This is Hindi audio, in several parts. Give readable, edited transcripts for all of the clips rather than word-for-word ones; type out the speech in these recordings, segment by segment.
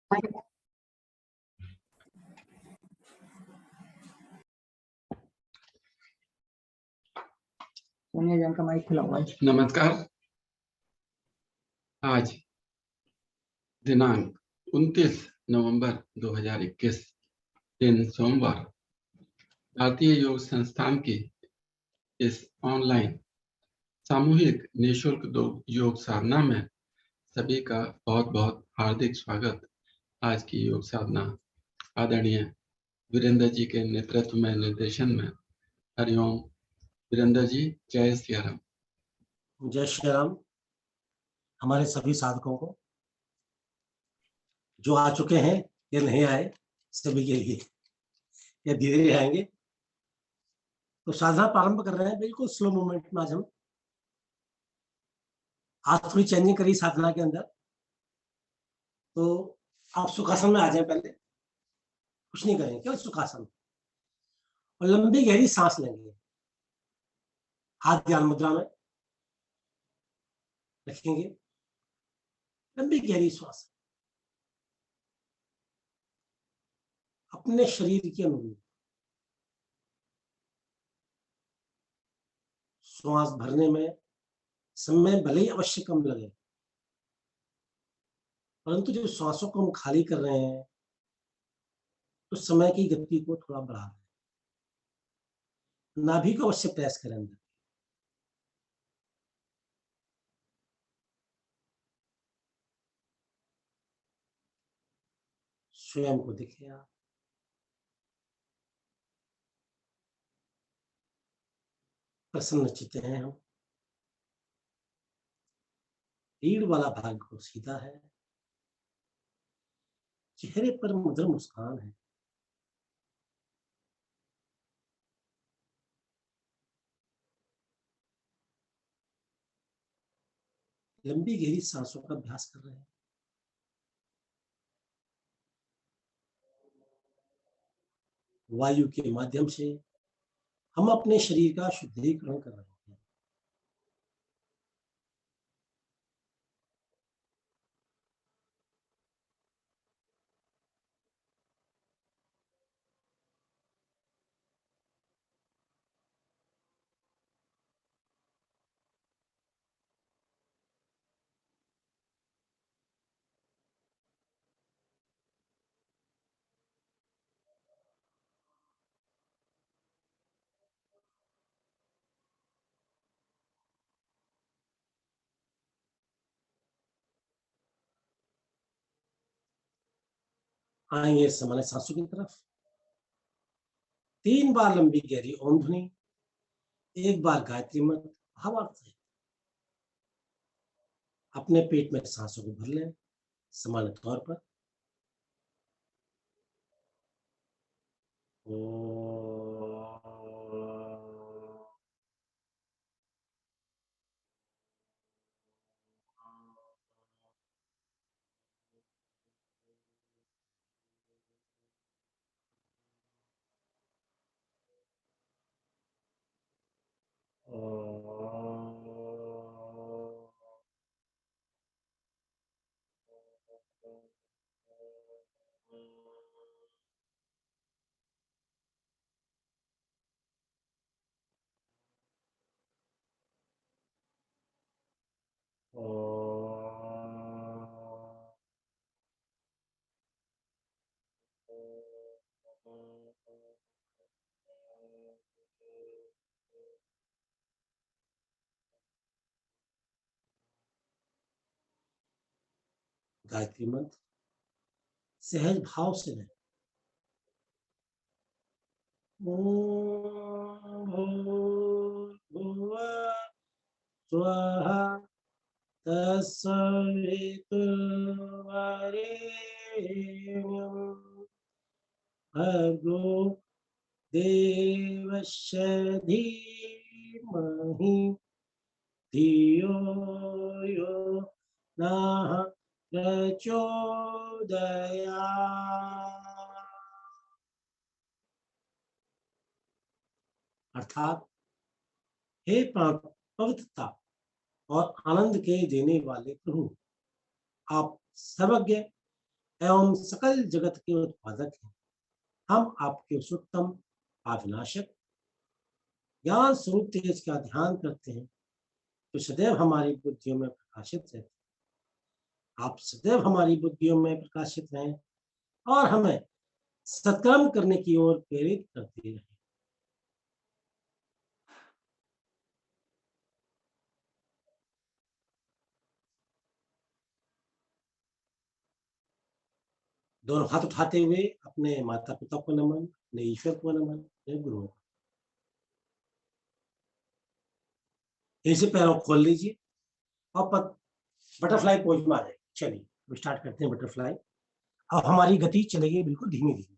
सोनिया जान का माइक खुला हुआ है। नमस्कार। आज दिनांक 29 नवंबर 2021 दिन सोमवार भारतीय योग संस्थान की इस ऑनलाइन सामूहिक निःशुल्क योग साधना में सभी का बहुत बहुत हार्दिक स्वागत। आज की योग साधना आदरणीय वीरेंद्र जी के नेतृत्व में निर्देशन में। हरिओम। वीरेंद्र जी, जय श्री राम। जय श्री राम। हमारे सभी साधकों को जो आ चुके हैं या नहीं आए, सभी के लिए या धीरे धीरे आएंगे। तो साधना प्रारंभ कर रहे हैं बिल्कुल स्लो मूवमेंट में। आज थोड़ी चेंजिंग करी साधना के अंदर। तो आप सुखासन में आ जाए, पहले कुछ नहीं करेंगे, केवल सुखासन और लंबी गहरी सांस लेंगे। हाथ ध्यान मुद्रा में रखेंगे, लंबी गहरी श्वास अपने शरीर के अनुरूप। श्वास भरने में समय भले ही अवश्य कम लगे, परंतु जब श्वासों को हम खाली कर रहे हैं तो समय की गति को थोड़ा बढ़ा रहे हैं। नाभि को अवश्य प्रेस करें अंदर। स्वयं को देखिए आप। प्रसन्न चित्त हैं हम। रीढ़ वाला भाग को सीधा है, चेहरे पर मधुर मुस्कान है। लंबी गहरी सांसों का अभ्यास कर रहे हैं। वायु के माध्यम से हम अपने शरीर का शुद्धिकरण कर रहे हैं। आएंगे सामान्य सांसों की तरफ। 3 बार लंबी गहरी ओम ध्वनि, 1 बार गायत्री मंत्र भावार्थ से अपने पेट में सांसों को भर लें सामान्य तौर पर। गायत्री मंत्र सहज भाव से लें। ओम भूर्भुवः स्वः तत्सवितुर्वरेण्यं भर्गो देवस्य धीमहि धियो यो नः प्रचोदयात्। अर्थात हे पवित्रता और आनंद के देने वाले प्रभु, आप सर्वज्ञ एवं सकल जगत के उत्पादक हैं। हम आपके सुत्तम अविनाशक ज्ञान स्वरूप तेज का ध्यान करते हैं, जो सदैव हमारी बुद्धियों में प्रकाशित रहते हैं। आप सदैव हमारी बुद्धियों में प्रकाशित रहें और हमें सत्कर्म करने की ओर प्रेरित करते रहें। दोनों हाथ उठाते हुए अपने माता पिता को नमन, अपने ईश्वर को नमन, अपने गुरुओं को। ऐसे पैरों को खोल लीजिए और बटरफ्लाई पोज में आ जाए। चलिए स्टार्ट करते हैं बटरफ्लाई। अब हमारी गति चलेगी बिल्कुल धीमी धीमी।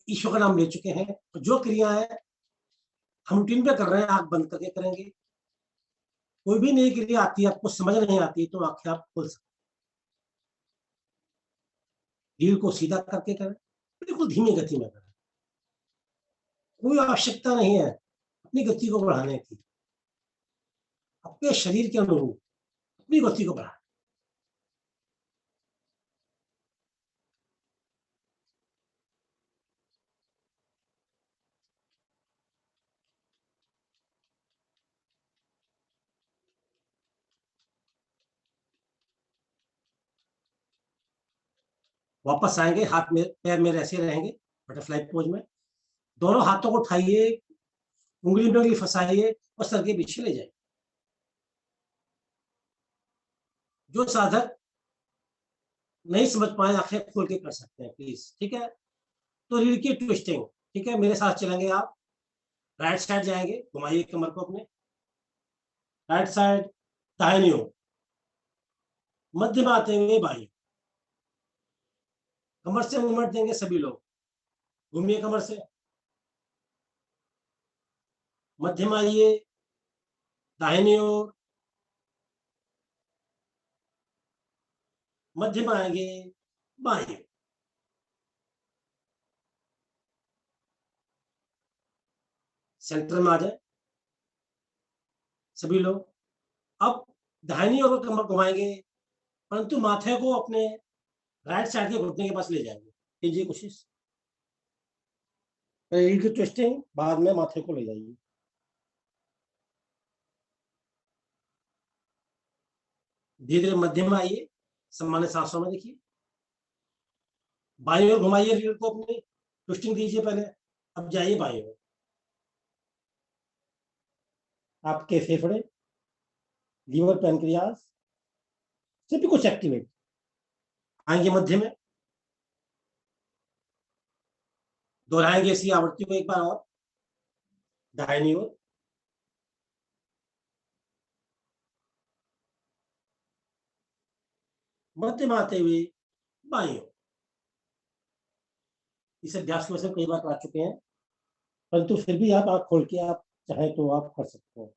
ईश्वर का नाम ले चुके हैं, तो जो क्रिया है हम रूटीन पे कर रहे हैं, आंख बंद करके करेंगे। कोई भी नई क्रिया आती है, आपको समझ नहीं आती, तो आंखें आप खोल सकते। रीढ़ को सीधा करके करें, बिल्कुल धीमी गति में करें। कोई आवश्यकता नहीं है अपनी गति को बढ़ाने की। अपने शरीर के अनुरूप अपनी गति को बढ़ाएं। वापस आएंगे, हाथ में पैर मेरे ऐसे रहेंगे बटरफ्लाई पोज में। दोनों हाथों को उठाइए, उंगली में उंगली फंसाइए और सर के पीछे ले जाइए। जो साधक नहीं समझ पाए आंखें खोल के कर सकते हैं प्लीज, ठीक है। तो रीढ़ की ट्विस्टिंग, ठीक है, मेरे साथ चलेंगे आप। राइट साइड जाएंगे, घुमाइए कमर को अपने राइट साइड, दाहिनी ओर, मध्य में आते हुए बाई। कमर से मूवमेंट देंगे सभी लोग। घूमिए कमर से, मध्य में आइए, दाहिनी ओर, मध्य में आएंगे, बाई। सेंटर में आ जाए सभी लोग। अब दाहिनी ओर कमर घुमाएंगे, परंतु माथे को अपने राइट साइड के घुटने के पास ले जाएंगे। कीजिए कोशिश। रीढ़ की ट्विस्टिंग, बाद में माथे को ले जाइए। धीरे धीरे मध्य में आइए, सामान्य सांसों में देखिए। बाईं ओर घुमाइए रीढ़ को अपनी, ट्विस्टिंग दीजिए पहले। अब जाइए बाईं ओर। आपके फेफड़े, लीवर, पैनक्रियाज सभी कुछ एक्टिवेट। आएंगे मध्य में, दोहराएंगे इसी आवृत्ति को एक बार और। दाहिनी ओर, मध्य में आते हुए बाईं ओर। इस अभ्यास को वैसे कई बार करा चुके हैं, परंतु फिर भी आप आंख खोल के आप चाहे तो आप कर सकते हैं।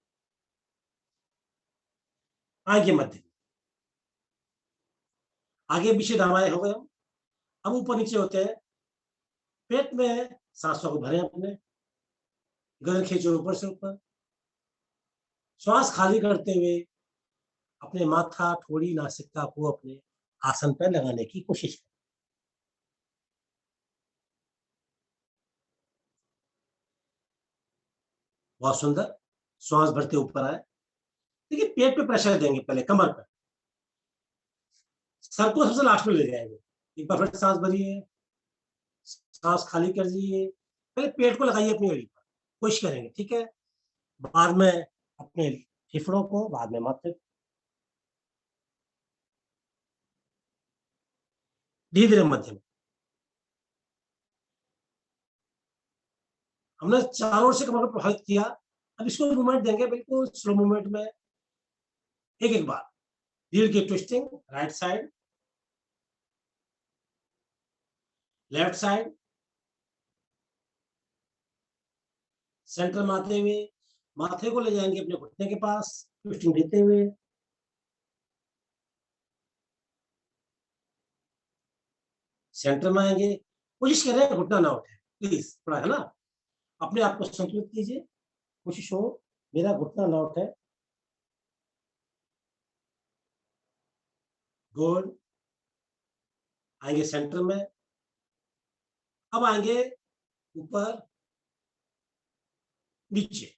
आगे मध्य, आगे पीछे दामाए हो गए। अब ऊपर नीचे होते हैं। पेट में सांसों को भरें अपने, गर्दन खींचे ऊपर से ऊपर। श्वास खाली करते हुए अपने माथा, ठोड़ी, नासिका को अपने आसन पर लगाने की कोशिश करें। बहुत सुंदर। श्वास भरते ऊपर आए। देखिए पेट पे प्रेशर देंगे, पहले कमर पर, सर को सबसे लास्ट में ले जाएंगे। एक बार फिर सांस भरिए, सांस खाली कर दीजिए। पहले पेट को लगाइए अपनी उंगली पर, कोशिश करेंगे, ठीक है। बाद में अपने फेफड़ों को, बाद में माथे। धीरे धीरे मध्यम। हमने चारों ओर से कमर को प्रभावित किया। अब इसको मूवमेंट देंगे, बिल्कुल स्लो मूवमेंट में, एक एक बार। रीढ़ की twisting, right side, left side, centre में आते हुए माथे को ले जाएंगे अपने घुटने के पास, ट्विस्टिंग देते हुए। सेंटर में आएंगे, कोशिश करें घुटना ना उठे प्लीज, थोड़ा है ना। अपने आप को संतुलित कीजिए। कोशिश हो, मेरा घुटना लौट है, गुड। आएंगे सेंटर में, अब आएंगे ऊपर नीचे,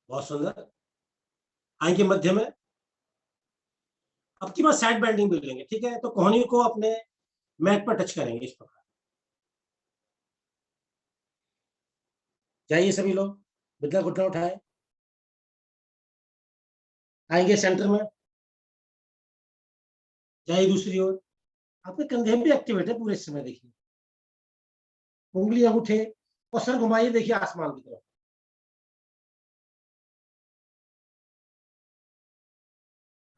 बहुत सुंदर। आएंगे मध्य में, अब की बार साइड बेंडिंग भी लेंगे, ठीक है। तो कोहनी को अपने मैट पर टच करेंगे इस प्रकार। जाइए सभी लोग, बिल्कुल घुटना उठाए, आएंगे सेंटर में, जाइए दूसरी ओर। आपके कंधे भी एक्टिवेट है पूरे समय, देखिए उंगली अंगूठे और सर घुमाइए, देखिए आसमान की तरफ।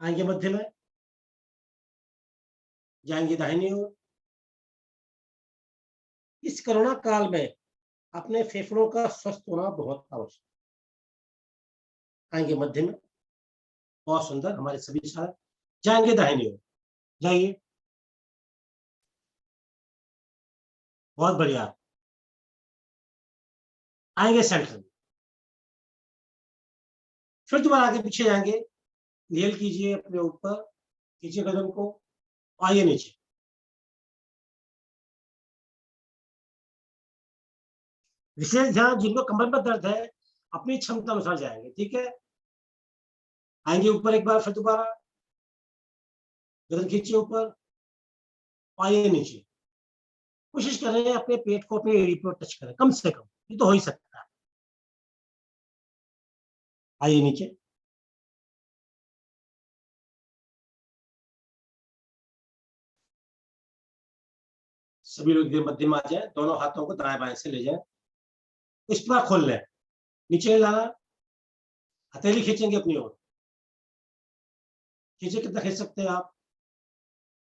आएंगे मध्य में, जाएंगे दाहिनी ओर। इस कोरोना काल में अपने फेफड़ों का स्वस्थ होना बहुत आवश्यक। आएंगे मध्य में, बहुत सुंदर, हमारे सभी साथ। जाएंगे दाहिनी ओर, जाइए, बहुत बढ़िया। आएंगे सेंटर में, फिर दोबारा आगे पीछे जाएंगे, नियल कीजिए अपने ऊपर, खींचिए गर्दन को, आइए नीचे। विशेष ध्यान जिनको कमर में दर्द है, अपनी क्षमता अनुसार जाएंगे, ठीक है। आएंगे ऊपर एक बार, फिर दोबारा गर्दन खींचिए ऊपर, आइए नीचे। कोशिश करें अपने पेट को अपनी एड़ी पर टच करें, कम से कम, ये तो हो ही सकता है। आइए नीचे, सभी लोग इधर मध्य में आ जाए, दोनों हाथों को दाएं बाएं से ले जाए, इस पर खोल लें, नीचे लाना, हथेली खींचेंगे अपनी ओर, खींचे, कितना खींच सकते हैं आप,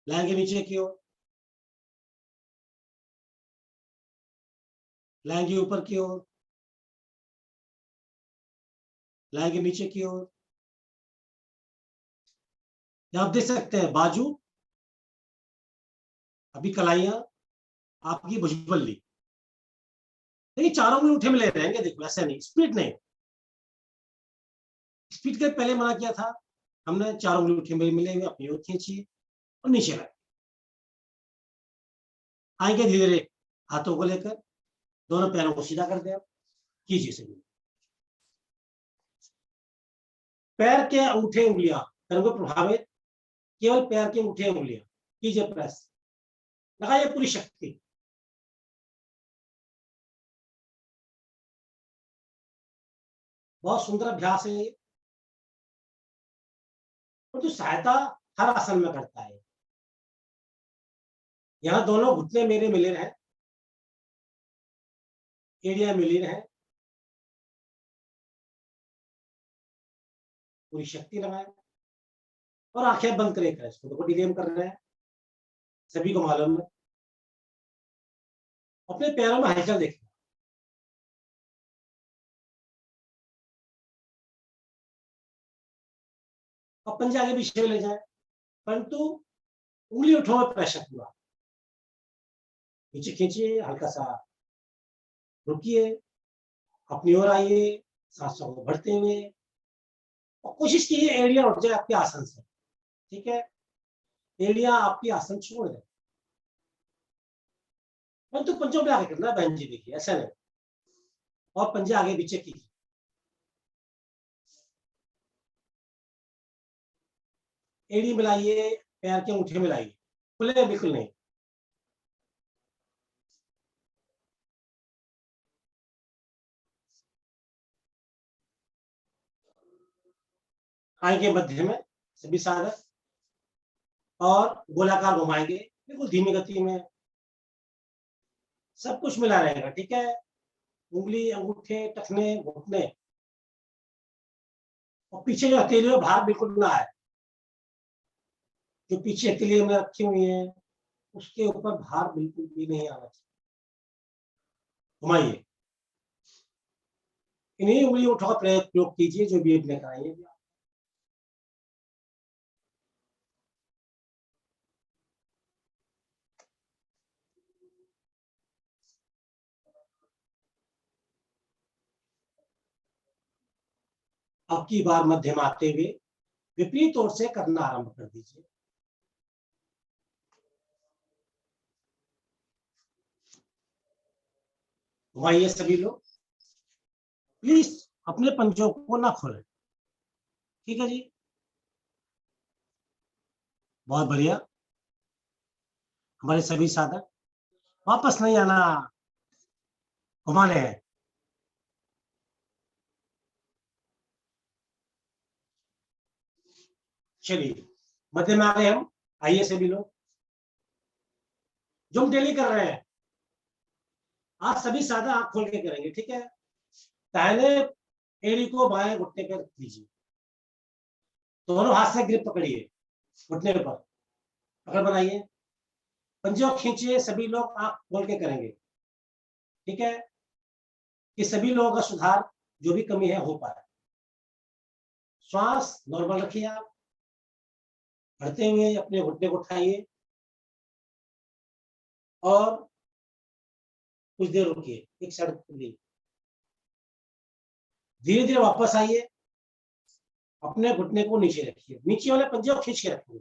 लाएंगे नीचे की ओर, लाएंगे ऊपर की ओर, लाएंगे नीचे की ओर। आप देख सकते हैं बाजू, अभी कलाइयां, आपकी भुजबल्ली, देखिए चारों में उठे मिले रहेंगे, देखो ऐसा नहीं, स्पीड नहीं। स्पीड के पहले मना किया था हमने, चारों उंगली उठे मिले हुए अपनी ओर खींचिए और नीचे लाए। आएंगे धीरे धीरे, हाथों को लेकर दोनों पैरों को सीधा कर दिया, कीजिए सभी। पैर के अंगूठे उंगलियां करेंगे प्रभावित, केवल पैर के अंगूठे उंगलियां कीजिए प्रेस, लगाइए पूरी शक्ति। बहुत सुंदर अभ्यास है ये, और जो सहायता हर आसन में करता है। यहाँ दोनों घुटने मेरे मिले रहे, एड़ियां मिली रहे, पूरी शक्ति लगाए और आंखें बंद करें, इसको देखो डिलेम कर रहे हैं, सभी को मालूम है। अपने पैरों में हलचल देखें, और पंजे आगे पीछे ले जाए, परंतु उंगली उठो में प्रेशर पूरा, नीचे खींचिए, हल्का सा रुकिए, अपनी ओर आइए, सांसों को भरते हुए, और कोशिश कीजिए एड़ियां उठ जाए आपके आसन से, ठीक है। एड़ियां आपकी आसन छोड़ दे, परंतु पंजों पे आगे करना बहन जी, देखिए ऐसा नहीं, और पंजे आगे पीछे कीजिए, एड़ी मिलाइए, पैर के अंगूठे मिलाइए, खुले बिल्कुल नहीं। आएंगे मध्य में सभी साधक, और गोलाकार घुमाएंगे बिल्कुल धीमी गति में, सब कुछ मिला रहेगा, ठीक है। उंगली, अंगूठे, टखने, घुटने, और पीछे जो हथेली में भार बिल्कुल ना आए, जो पीछे हथेली में रखी हुई है उसके ऊपर भार बिल्कुल भी नहीं आना चाहिए। घुमाइए, इन्हीं उंगलियों का प्रयोग कीजिए जो भी आपने कराई है। अब की बार मध्यम आते हुए विपरीत ओर से करना आरंभ कर दीजिए। घुमाइए सभी लोग, प्लीज अपने पंजों को ना खोलें। ठीक है जी, बहुत बढ़िया। हमारे सभी साधक वापस नहीं आना, घुमाने हैं। चलिए मध्य में आ गए हम। आइए सभी लोग, जो हम डेली कर रहे हैं आज सभी साधक आंख खोल के करेंगे। ठीक है, दाहिने एड़ी को बाएं घुटने पर रख दीजिए, दोनों हाथ से ग्रिप पकड़िए, घुटने पर पकड़ बनाइए, पंजों खींचिए। सभी लोग आंख खोल के करेंगे। ठीक है, कि सभी लोगों का सुधार जो भी कमी है हो पाए। श्वास नॉर्मल रखिए आप, बढ़ते हुए अपने घुटने को उठाइए और कुछ देर रुकिए, एक साइड खुलिए, धीरे धीरे वापस आइए, अपने घुटने को नीचे रखिए, नीचे वाले पंजे को खींच के रखिए,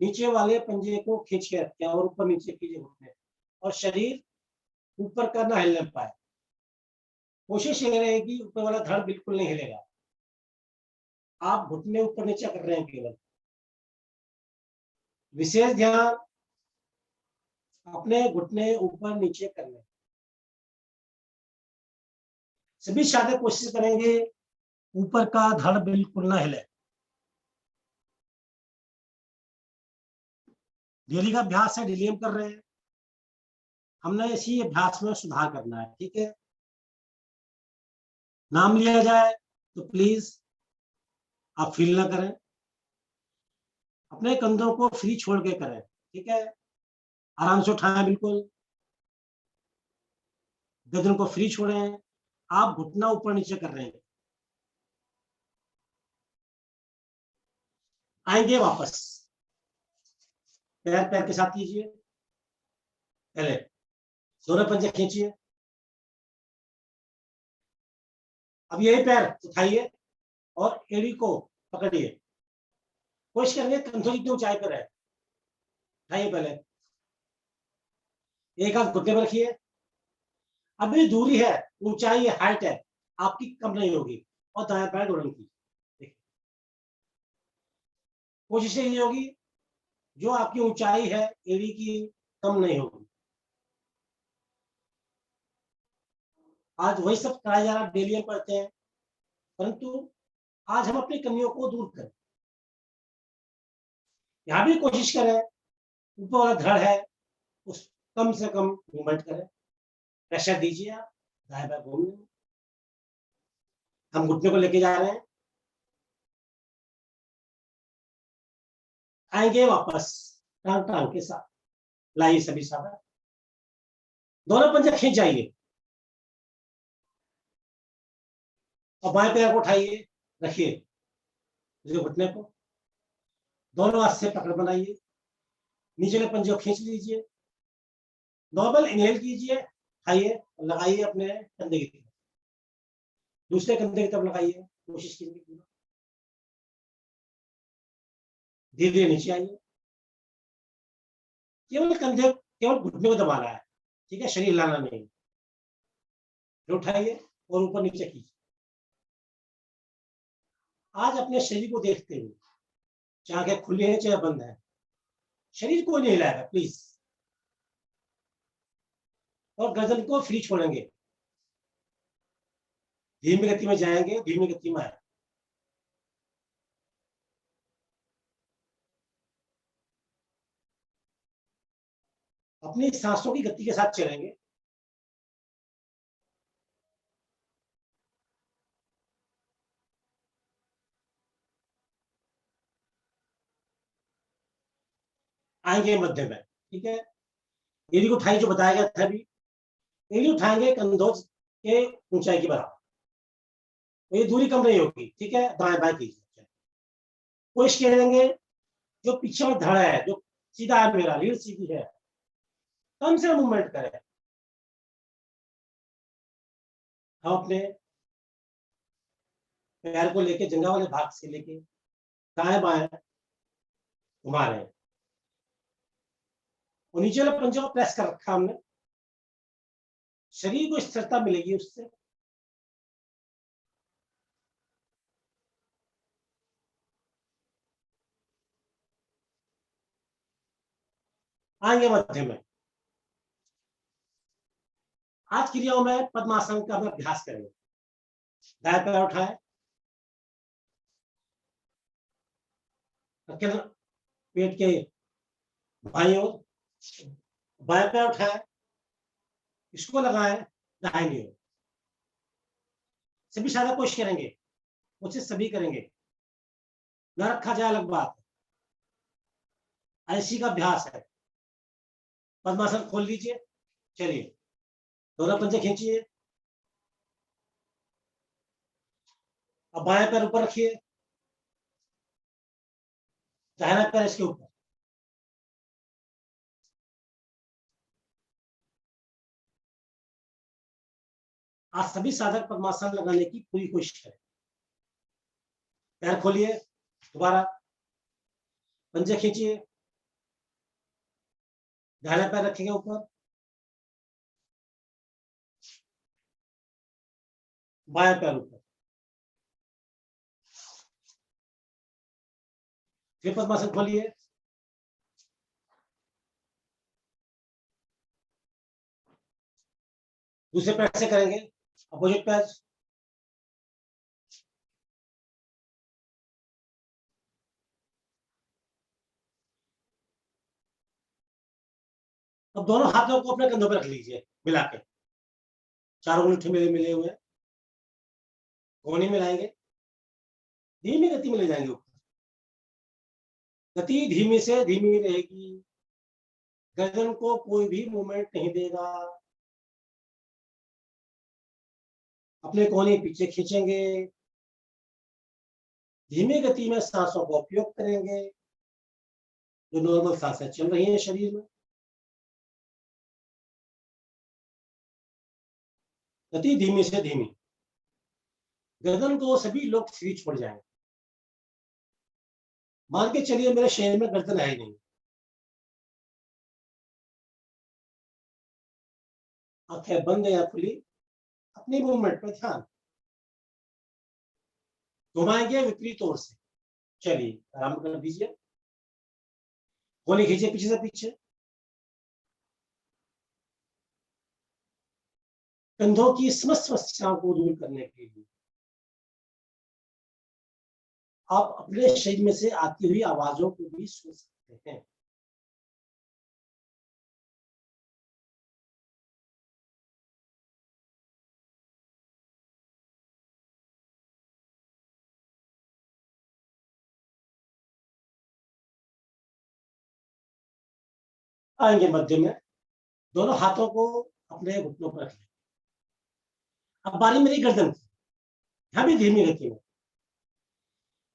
नीचे वाले पंजे को खींच के रखिए और ऊपर नीचे कीजिए घुटने, और शरीर ऊपर का ना हिलने पाए। कोशिश ये रहेगी ऊपर वाला धड़ बिल्कुल नहीं हिलेगा, आप घुटने ऊपर नीचे कर रहे हैं केवल। विशेष ध्यान अपने घुटने ऊपर नीचे करने। सभी साधक कोशिश करेंगे ऊपर का धड़ बिल्कुल ना हिले। डेली का अभ्यास है, डेली हम कर रहे हैं, हमने इसी अभ्यास में सुधार करना है। ठीक है, नाम लिया जाए तो प्लीज आप फील ना करें, अपने कंधों को फ्री छोड़ के करें। ठीक है, आराम से उठाएं, बिल्कुल गर्दन को फ्री छोड़ें, आप घुटना ऊपर नीचे कर रहे हैं। आएंगे वापस, पैर पैर के साथ कीजिए, पहले दोनों पंजे खींचिए, अब यही पैर उठाइए और एड़ी को पकड़िए, कोशिश करेंगे कंधों की ऊंचाई पर है। उठाइए पहले, एक हाथ घुटने पर रखिए, अभी दूरी है, ऊंचाई है, हाइट है, आपकी कम नहीं होगी, और दाएं पैर डोलन की कोशिश यही होगी जो आपकी ऊंचाई है एड़ी की कम नहीं होगी। आज वही सब कराया जा रहा, डेली हम पढ़ते हैं, परंतु आज हम अपनी कमियों को दूर करें। यहां भी कोशिश करें ऊपर वाला धड़ है उस कम से कम मूवमेंट करें, प्रेशर दीजिए आप, दाएं बाएं घूमने। हम घुटने को लेके जा रहे हैं, आएंगे वापस टांग टांग के साथ, लाइए सभी साधक, दोनों पंजे खींच जाइए और बाएं पैर को उठाइए, रखिए घुटने को, दोनों हाथ से पकड़ बनाइए, नीचे पंजे को खींच लीजिए, नॉर्मल इनहेल कीजिए, खाइए और लगाइए अपने कंधे की तरफ, दूसरे कंधे की तरफ लगाइए, कोशिश कीजिए, धीरे धीरे नीचे आइए, केवल कंधे, केवल घुटने को दबाना है। ठीक है, शरीर हिलाना नहीं, उठाइए और ऊपर नीचे कीजिए। आज अपने शरीर को देखते हुए, चाहे आंखें खुली है चाहे बंद है, शरीर को नहीं हिलाएगा प्लीज, और गर्दन को फ्री छोड़ेंगे, धीमी गति में जाएंगे, धीमी गति में आए। अपनी सांसों की गति के साथ चलेंगे। आएंगे मध्य में। ठीक है, एड़ी को उठाई जो बताया गया था अभी, एड़ी उठाएंगे कंधों के ऊंचाई के बराबर, तो ये दूरी कम नहीं होगी। ठीक है, दाएं बाएं कीजिए, कोशिश करेंगे जो पीछे में धड़ा है, जो सीधा है, मेरा रीढ़ सीधी है, कम से कम मूवमेंट करें। हम अपने पैर को लेके जंघा वाले भाग से लेके दाएं बाएं घुमा रहे हैं और नीचे वाले पंजे को प्रेस कर रखा हमने। शरीर को स्थिरता मिलेगी उससे। आएंगे मध्य में। आज क्रियाओं में पद्मासन का हम अभ्यास करेंगे। दाएं पैर उठाए, पेट के बाईं ओर, बाएं पैर उठाए, इसको लगाए दाहिनी ओर। सभी सादा कोशिश करेंगे, कोशिश सभी करेंगे, न रखा जाए अलग बात। ऐसी का अभ्यास है। पद्मासन खोल लीजिए, चलिए दोनों पंजे खींचिए। अब बाएं पैर ऊपर रखिए, दाहिना पैर इसके ऊपर। आज सभी साधक पद्मासन लगाने की पूरी कोशिश करें। पैर खोलिए, दोबारा पंजे खींचिए, दाहिना पैर रखेंगे ऊपर, बाएं पैर ऊपर। फिर पद्मासन खोलिए, दूसरे पैर से करेंगे, अपोजिट पैर। अब दोनों हाथों को अपने कंधों पर रख लीजिए मिला के, चारों अंगूठे मिले मिले हुए, कोहनी मिलाएंगे, धीमी गति में ले जाएंगे ऊपर। गति धीमी से धीमी रहेगी, गर्दन को कोई भी मूवमेंट नहीं देगा। अपने कोहनी पीछे खींचेंगे, धीमी गति में सांसों का उपयोग करेंगे, जो नॉर्मल सांसें चल रही हैं शरीर में। गति धीमी से धीमी, गर्दन को सभी लोग सीधी छोड़ जाएंगे। मान के चलिए मेरे शरीर में गर्दन है ही नहीं, आंखें बंद या खुली, अपनी मूवमेंट पर ध्यान। घुमाएंगे विपरीत ओर से, चलिए आराम कर दीजिए। कोहनी खींचिए पीछे से पीछे, कंधों की समस्त समस्याओं को दूर करने के लिए आप अपने शरीर में से आती हुई आवाजों को भी सुन सकते हैं। आएंगे मध्य में, दोनों हाथों को अपने घुटनों पर रख लें। अब बारी मेरी गर्दन की, यहां भी धीमी गति में।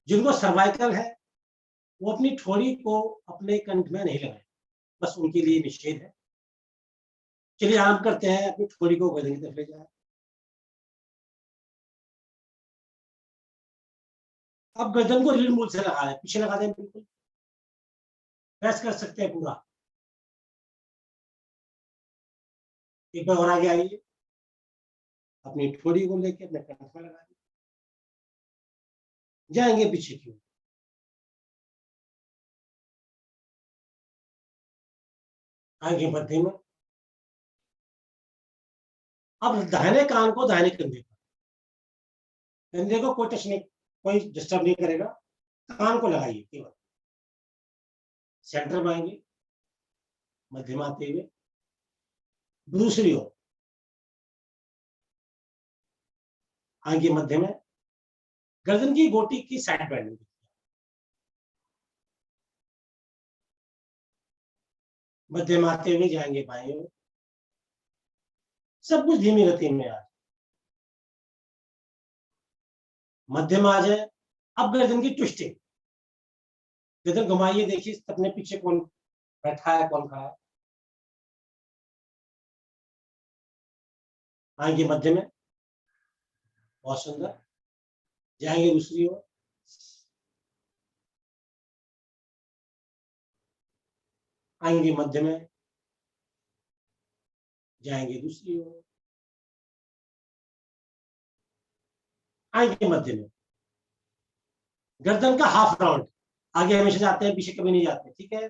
जिनको सर्वाइकल है वो अपनी ठोड़ी को अपने कंठ में नहीं लगाए, बस उनके लिए निषेध है। चलिए आराम करते हैं, अपनी ठोड़ी को गर्दन की तरफ ले जाए। अब गर्दन को रीढ़ मूल से लगा दें, पीछे लगा दें, बिल्कुल प्रेस कर सकते हैं पूरा। एक बार और आगे आइए, अपनी ठोड़ी को लेके अपने कंठ में लगा दें, जाएंगे पीछे की ओर। आगे मध्य में। अब दाहिने कान को दाहिने कंधे पर, कंधे को कोई टच नहीं, कोई डिस्टर्ब नहीं करेगा, कान को लगाइए केवल। सेंटर में आएंगे, मध्यम आते हुए दूसरी ओर आगे मध्य में, गर्दन की गोटी की साइड बैंडिंग। मध्यम आते हुए जाएंगे बाएं ओर, सब कुछ धीमी गति में आ। मध्यम आ जाए। अब गर्दन की ट्विस्टिंग, गर्दन घुमाइए, देखिए अपने पीछे कौन बैठा है कौन खड़ा है। आएंगे मध्य में, बहुत सुंदर, जाएंगे दूसरी ओर, आएंगे मध्य में, जाएंगे दूसरी ओर, आएंगे मध्य में। गर्दन का हाफ राउंड, आगे हमेशा जाते हैं, पीछे कभी नहीं जाते, ठीक है।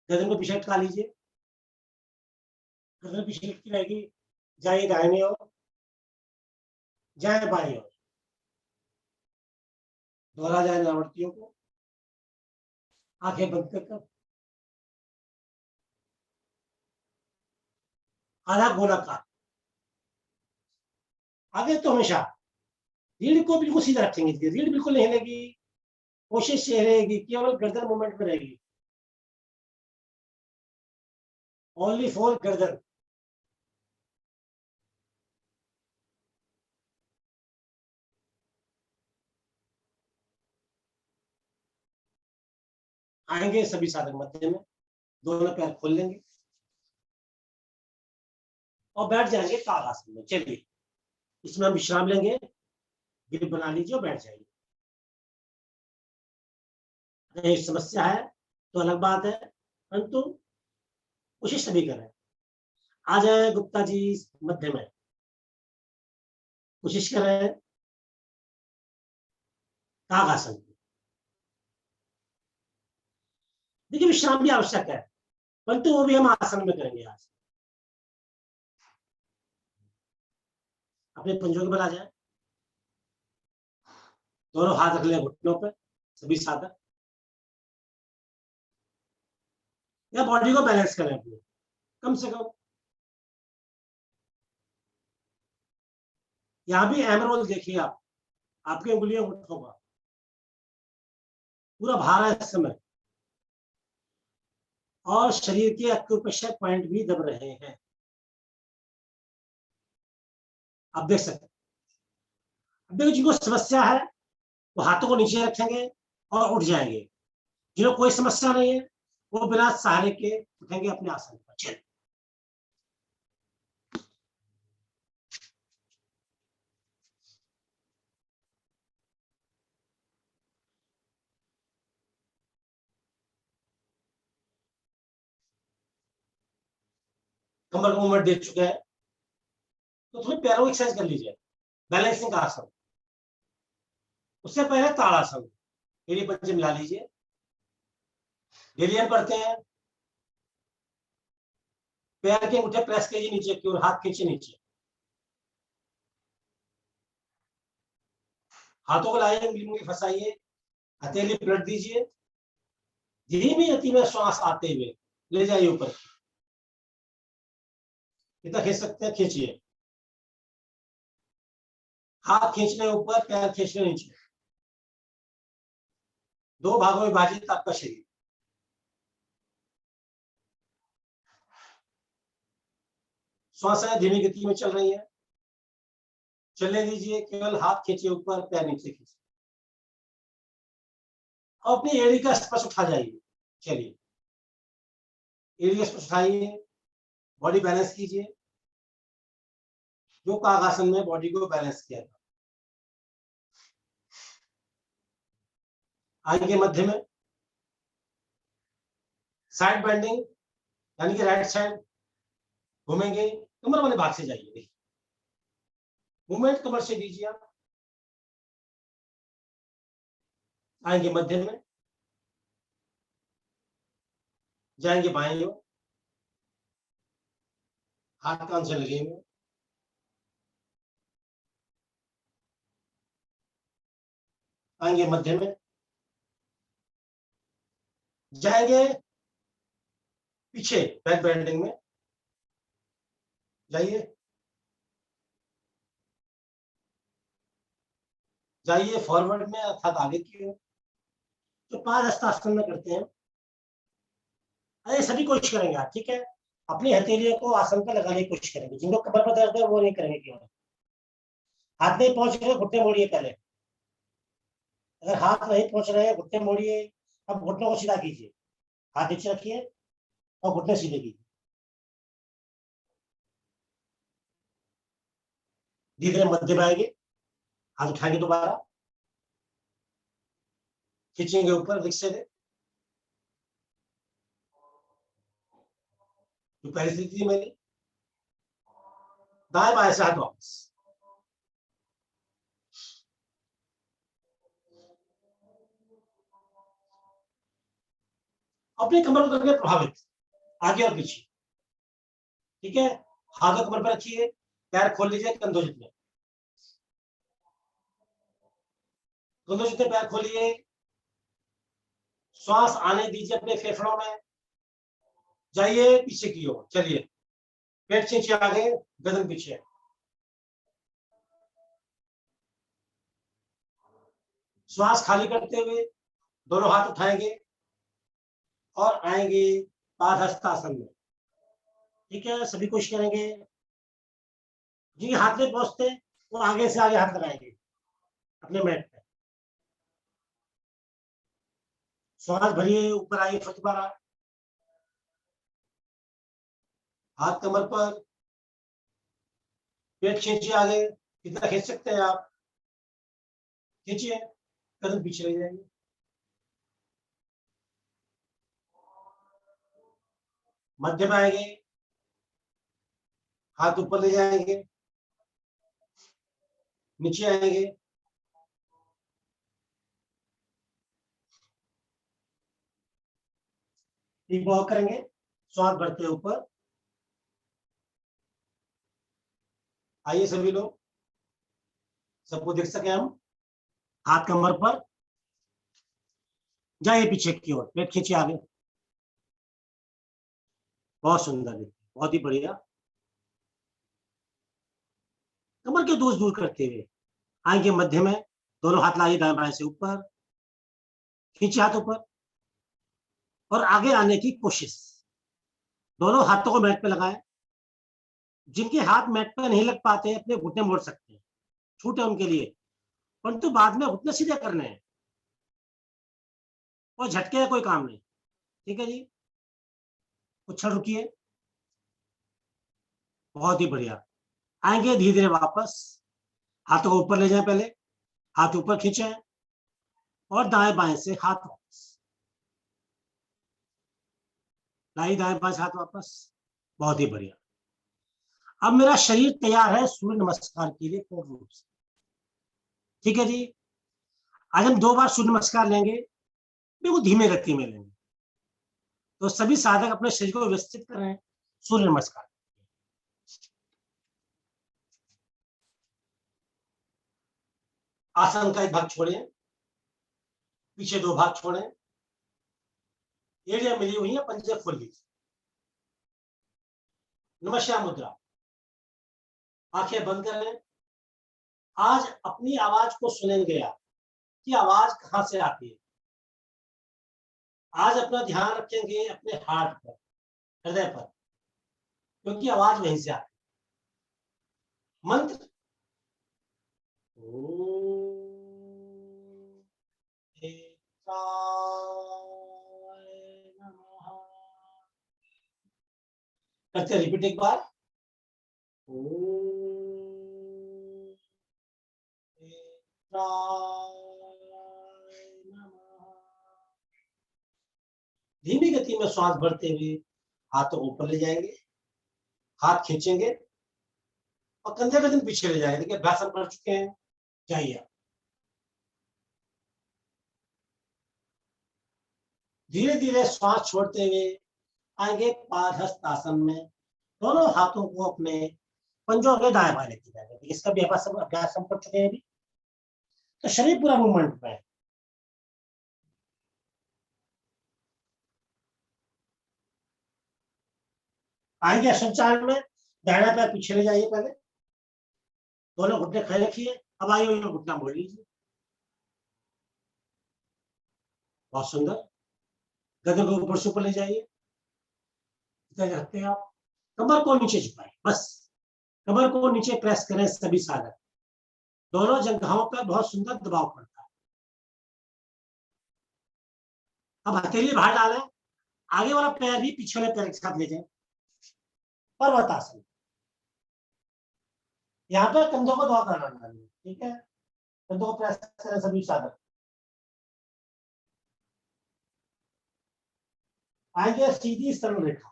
गर्दन को पीछे लटका लीजिए, गर्दन पीछे लटकी रहेगी, जाइए दाहिने ओर, जाए बाएं ओर, दोहरा जाए नावर्तियों को, आंखें बंद कर आधा गोलाकार। आगे तो हमेशा रीढ़ को बिल्कुल सीधा रखेंगे, रीढ़ बिल्कुल नहीं हिलेगी, कोशिश ये रहेगी केवल गर्दन मूवमेंट में रहेगी, ओनली फॉर गर्दन। आएंगे सभी साधक मध्य में, दोनों पैर खोल लेंगे और बैठ जाएंगे ताड़ासन में। चलिए इसमें हम विश्राम लेंगे, ग्रिप बना लीजिए और बैठ जाइए। अगर समस्या है तो अलग बात है, परंतु कोशिश सभी करें। आ जाए गुप्ता जी मध्य में, कोशिश करें ताड़ासन की। देखिए विश्राम भी आवश्यक है, परंतु वो भी हम आसन में करेंगे। आज अपने पंजों के बल आ जाए, दोनों हाथ रख ले घुटनों पर, सभी साधक, या बॉडी को बैलेंस करें अपने, कम से कम। यहां भी एमरोल देखिए आप, आपकी उंगलियों मुट्ठों का पूरा भार है इस समय, और शरीर के एक्यूप्रेशर पॉइंट भी दब रहे हैं, आप देख सकते हैं। अब देखो जिनको समस्या है वो हाथों को नीचे रखेंगे और उठ जाएंगे, जिनको कोई समस्या नहीं है वो बिना सहारे के उठेंगे अपने आसन पर। चलिए कमर को मूवमेंट दे चुके हैं, तो थोड़ी पैरों की एक्सरसाइज कर लीजिए, बैलेंसिंग का आसन। उससे पहले ताड़ासन, मेरी पंजे मिला लीजिए, डेलियन पढ़ते हैं, पैर के अंगूठे प्रेस कीजिए नीचे की ओर, हाथ खींचे नीचे, हाथों को लाइए, उंगली फंसाइए, हथेली पलट दीजिए, धीमी गति में श्वास आते हुए ले जाइए ऊपर। कितना खींच सकते हैं खींचिए, हाथ खींचने ऊपर, पैर खींचने नीचे, दो भागों में विभाजित आपका शरीर। श्वासें धीमी गति में चल रही है, चलने दीजिए, केवल हाथ खींचिए ऊपर, पैर नीचे खींचिए, और अपनी एड़ी का स्पर्श उठा जाइए। चलिए एड़ी का स्पर्श उठाइए, बॉडी बैलेंस कीजिए, जो कागासन में बॉडी को बैलेंस किया था। आगे मध्य में साइड बेंडिंग, यानी कि राइट साइड घूमेंगे, कमर वाले भाग से जाइए, मूवमेंट कमर से दीजिए आप। आएंगे मध्य में, जाएंगे बाएं ओर, हाथ कान से लगेंगे, आएंगे मध्य में, जाएंगे पीछे बैक बेंडिंग में, जाइए जाइए फॉरवर्ड में अर्थात आगे की ओर, जो पादहस्तासन में करते हैं। अरे सभी कोशिश करेंगे आप, ठीक है। अपनी हथेलियों को आसन पर लगाने की कोशिश करेंगे, जिनको कमर पर दर्द है वो नहीं करेंगे केवल। हाथ नहीं पहुंच रहे घुटने मोड़िए पहले, अगर हाथ नहीं पहुंच रहे घुटने मोड़िए। अब घुटनों को सीधा कीजिए, हाथ नीचे रखिए और घुटने सीधे कीजिए, धीरे धीरे मध्य में आएंगे, हाथ उठाएंगे दोबारा, खींचेंगे ऊपर रिक्शे से, जो पहली स्थिति थी मेरी। दाएं बाएं से हाथ वापस, अपनी कमर को करके प्रभावित आगे और पीछे। ठीक है, हाथों कमर पर रखिए, पैर खोल लीजिए कंधों जितने, कंधों जितने पैर खोलिए। श्वास आने दीजिए अपने फेफड़ों में, जाइए पीछे की ओर, चलिए पेट खींचिए आगे, गर्दन पीछे। श्वास खाली करते हुए दोनों हाथ उठाएंगे और आएंगे पादहस्तासन में। ठीक है, सभी कोशिश करेंगे। जी हाथ में पहुंचते वो आगे से आगे हाथ लगाएंगे अपने मैट पे। श्वास भरिए, ऊपर आइए फट बारा, हाथ कमर पर, पेट खींचिए आगे, कितना खींच सकते हैं आप, खींचिए, कदम पीछे ले जाएंगे। मध्य में आएंगे, हाथ ऊपर ले जाएंगे, नीचे आएंगे, एक वॉक करेंगे, श्वास भरते ऊपर। आइए सभी लोग, सबको देख सके हम, हाथ कमर पर, जाइए पीछे की ओर, पेट खींचिए आगे। बहुत सुंदर, बहुत ही बढ़िया। कमर के दोष दूर करते हुए आएंगे मध्य में, दोनों हाथ लाइए दाएं बाएं से ऊपर, खींचिए हाथ ऊपर और आगे आने की कोशिश। दोनों हाथों को मैट पे लगाएं। जिनके हाथ मैट पे नहीं लग पाते अपने घुटने मोड़ सकते हैं, छूट है उनके लिए, परंतु बाद में घुटने सीधे करने हैं और झटके का कोई काम नहीं। ठीक है जी, उछल रुकिए, बहुत ही बढ़िया। आएंगे धीरे धीरे वापस, हाथों को ऊपर ले जाएं, पहले हाथ ऊपर खींचे और दाएं बाएं से हाथ वापस लाइए, दाएं बाएं से हाथ वापस। बहुत ही बढ़िया। अब मेरा शरीर तैयार है सूर्य नमस्कार के लिए पूर्ण रूप से। ठीक है जी, आज हम 2 बार सूर्य नमस्कार लेंगे, बिल्कुल धीमे गति में लेंगे। तो सभी साधक अपने शरीर को व्यवस्थित कर रहे हैं सूर्य नमस्कार। आसन का एक भाग छोड़ें, पीछे 2 भाग छोड़ें, एड़ियां मिली हुई है, पंजे खोल लीजिए। नमस्कार मुद्रा, आंखें बंद करें। आज अपनी आवाज को सुनेंगे आप कि आवाज कहां से आती है। आज अपना ध्यान रखेंगे अपने हार्ट पर, हृदय पर, क्योंकि आवाज वहीं से आती है। मंत्र करते रिपीट एक बार। धीमी गति में श्वास भरते हुए हाथों को ऊपर ले जाएंगे, हाथ खींचेंगे और कंधे का दिन पीछे ले जाएंगे। देखिए अभ्यास हम कर चुके हैं, जाइए। धीरे धीरे श्वास छोड़ते हुए आएंगे पादहस्तासन में, दोनों हाथों को अपने पंजों के दाएं बाएं लेते जाएंगे। इसका भी अभ्यास हम कर चुके हैं अभी। तो शरीर पूरा मूवमेंट में है। आएंगे संचालन में, दाहिना पैर पीछे ले जाइए, पहले दोनों घुटने खड़े रखिए। अब आइए घुटना मोड़ लीजिए, बहुत सुंदर। गद्दे को ऊपर से ऊपर ले जाइए, रखते हैं आप। कमर को नीचे झुकाएं, बस कमर को नीचे प्रेस करें सभी साधक। दोनों जंघाओं पर बहुत सुंदर दबाव पड़ता है। अब हथेली बाहर डालें, आगे वाला पैर भी पीछे वाले पैर के साथ ले जाएं, पर्वतासन। यहाँ पे कंधों को दबाव डालना है, ठीक है, कंधों को प्रेस करें सभी साधक। आएंगे सीधी सरल रेखा,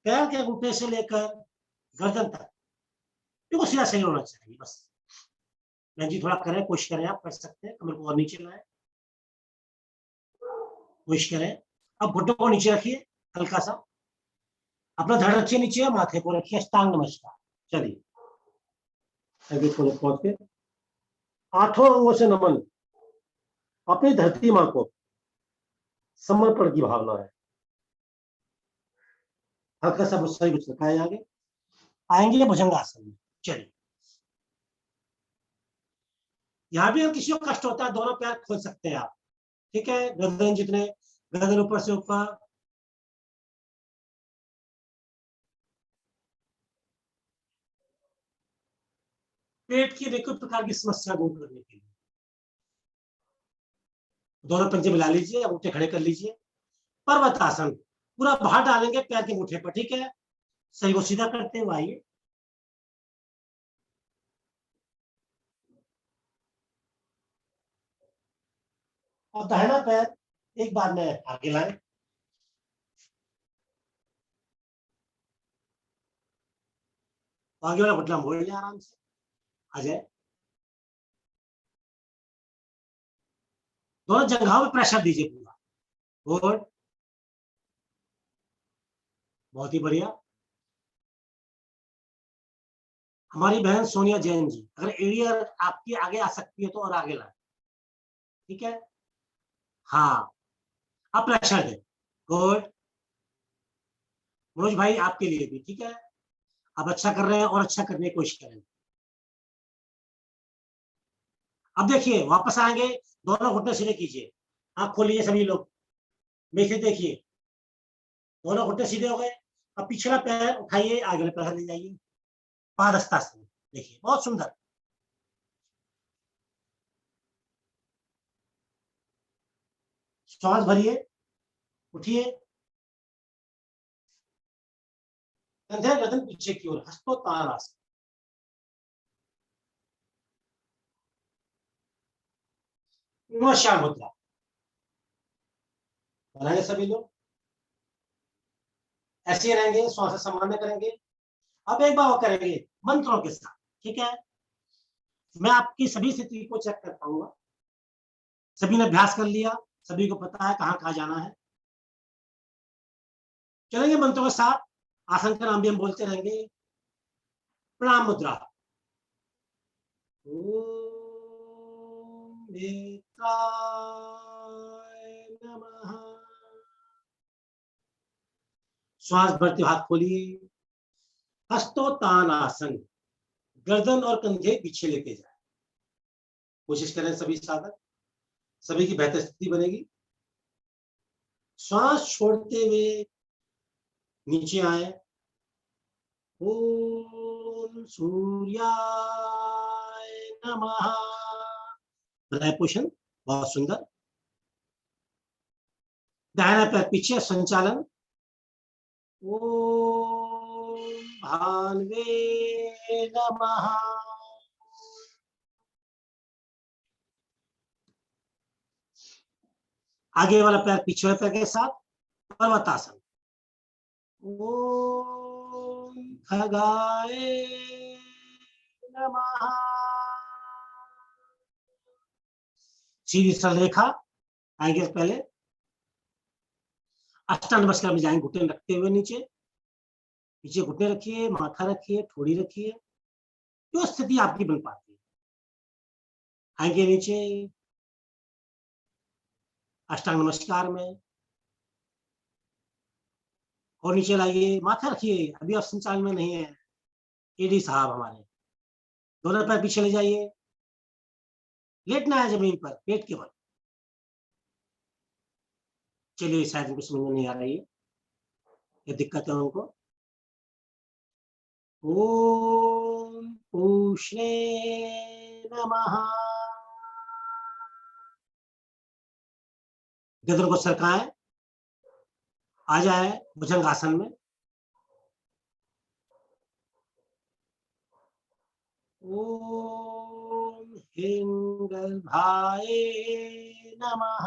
पैर के घुटने से लेकर गर्दन तक, देखो सीधा सही होना चाहिए बस। मैं जी थोड़ा करें, कोशिश करें, आप कर सकते हैं, कमर को और नीचे लाएं, कोशिश करें। अब घुटनों को नीचे रखिए, हल्का सा अपना धड़ रखिए नीचे, माथे को रखिए, अष्टांग नमस्कार। चलिए आगे को पहुंच के आठों अंगों से नमन, अपनी धरती मां को समर्पण की भावना है। हल्का सा सही कुछ रखा है, आगे आएंगे भुजंगासन में। चलिए यहाँ भी हम किसी को कष्ट होता है, दोनों पैर खोल सकते हैं आप, ठीक है। गर्दन जितने, गर्दन ऊपर से ऊपर, पेट की कोई प्रकार की समस्या दूर करने के लिए दोनों पंजे मिला लीजिए, अंगूठे खड़े कर लीजिए, पर्वतासन, पूरा भार डालेंगे पैर के अंगूठे पर, ठीक है। सही को सीधा करते हुए आइए, और दाहिना पैर एक बार में आगे लाएं, आगे वाला घुटना मोड़ लिया, आराम से आ जाए। दोनों जगहों पे प्रेशर दीजिए पूरा, गुड, बहुत ही बढ़िया। हमारी बहन सोनिया जैन जी, अगर एरिया आपकी आगे आ सकती है तो और आगे लाए, ठीक है। हाँ, अब प्रेशर दें, गुड। मनोज भाई आपके लिए भी, ठीक है। आप अच्छा कर रहे हैं और अच्छा करने की कोशिश करें। अब देखिए वापस आएंगे, दोनों घुटने सीधे कीजिए, आंख खोलिए सभी लोग, मेरे देखिए, दोनों घुटने सीधे हो गए। अब पिछला पैर उठाइए, आगे वाले पैर ले जाइए, पादहस्तासन, देखिए बहुत सुंदर। श्वास भरिए, उठिए, कंधे गर्दन पीछे की ओर, हस्तोत्तानासन, नमस्कार मुद्रा बनाएंगे सभी लोग, ऐसे ही रहेंगे, श्वास सामान्य करेंगे। अब एक बार करेंगे मंत्रों के साथ, ठीक है। मैं आपकी सभी स्थिति को चेक कर पाऊंगा, सभी ने अभ्यास कर लिया, सभी को पता है कहाँ कहाँ जाना है। चलेंगे मंत्रों के साथ, आसन का नाम भी हम बोलते रहेंगे। प्रणाम मुद्रा, ओम नेत्राय नमः। श्वास भरते हाथ खोलिए, हस्तोत्तानासन, गर्दन और कंधे पीछे लेके जाए, कोशिश करें सभी साधक, सभी की बेहतर स्थिति बनेगी। श्वास छोड़ते हुए नीचे आए, ओम सूर्याय नमः, पोषण बहुत सुंदर। दाहिना पैर पीछे, संचालन, ओम भान्वे नमः। आगे वाला पैर पिछले पैर के साथ, पर्वतासन, ओम खगाय नमः। सीधी सरल रेखा आएंगे, पहले अष्टांग नमस्कार में जाएंगे, घुटने रखते हुए नीचे, नीचे घुटने रखिए, माथा रखिए, ठोड़ी रखिए, जो स्थिति आपकी बन पाती है। आएंगे नीचे अष्टांग नमस्कार में, और नीचे लाइए, माथा रखिए, अभी आप संचालन में नहीं है, एडी साहब हमारे। दोनों पैर पीछे ले जाइए, लेटना है जमीन पर, पेट के बल। चलिए शायद उनको समझ में नहीं आ रही है, ये दिक्कत है उनको। ओम पूष्णे नमः, गर्दन को सरकाएं, आ जाए भुजंगासन में, ओम हिंगल भाए नमः।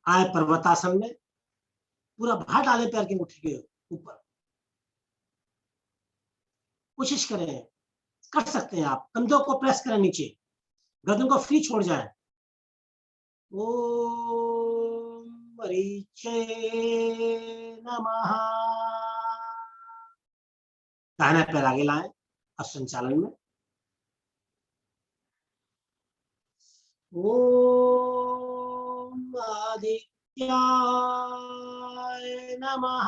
आए पर्वतासन में, पूरा भार डालें पैर की मुट्ठी के ऊपर। कोशिश करें, कर सकते हैं आप। कंधों को प्रेस करें नीचे, गर्दन को फ्री छोड़ जाए। ओम मरीचे नमः। दाहिना पैर आगे लाएं अब संचालन में। ओम आदित्याय नमः।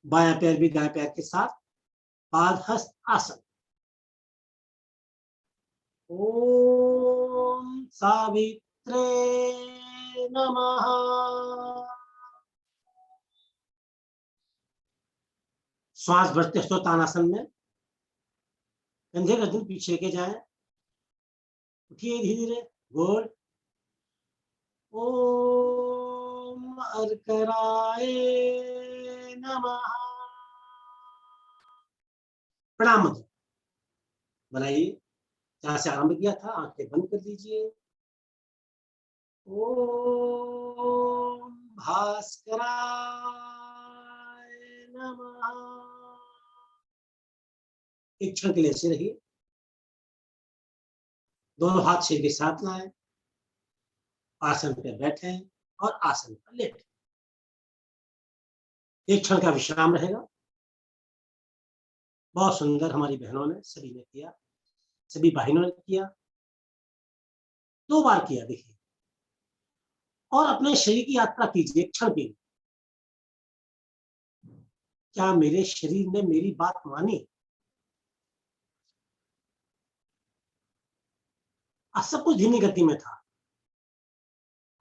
बायां पैर भी दाएं पैर के साथ पादहस्त आसन। ओम सावित्रे नमः। श्वास भरते स्तोतानासन में कंधे गर्दन पीछे लेके जाएं। उठिए धीरे धीरे। गुड। ओम अर्कराय नमः। प्रणाम मुद्रा बनाइए, जहां से आरंभ किया था आंखें बंद कर दीजिए। ओम भास्कराय नमः। एक क्षण के लिए ऐसे रहिए। दोनों हाथ सिर के साथ लाएं, आसन पर बैठे और आसन पर लेटें। एक क्षण का विश्राम रहेगा। बहुत सुंदर हमारी बहनों ने, सभी ने किया, सभी बहनों ने किया। 2 बार किया देखिए, और अपने शरीर की यात्रा कीजिए एक क्षण के लिए। क्या मेरे शरीर ने मेरी बात मानी? आज सब कुछ धीमी गति में था।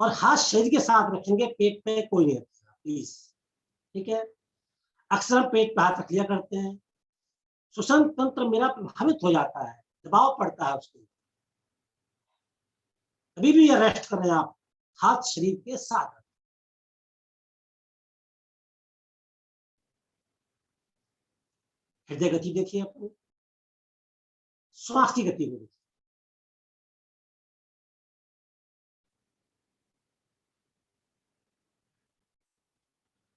और हाथ शरीर के साथ रखेंगे, पेट पे कोई नहीं रखेगा प्लीज, ठीक है? अक्सर हम पेट पे हाथ रख लिया करते हैं, श्वसन तंत्र मेरा प्रभावित हो जाता है, दबाव पड़ता है उसको। अभी भी ये रेस्ट कर रहे हैं आप, हाथ शरीर के साथ। हृदय गति देखिए अपनी, श्वास की गति को देखिए।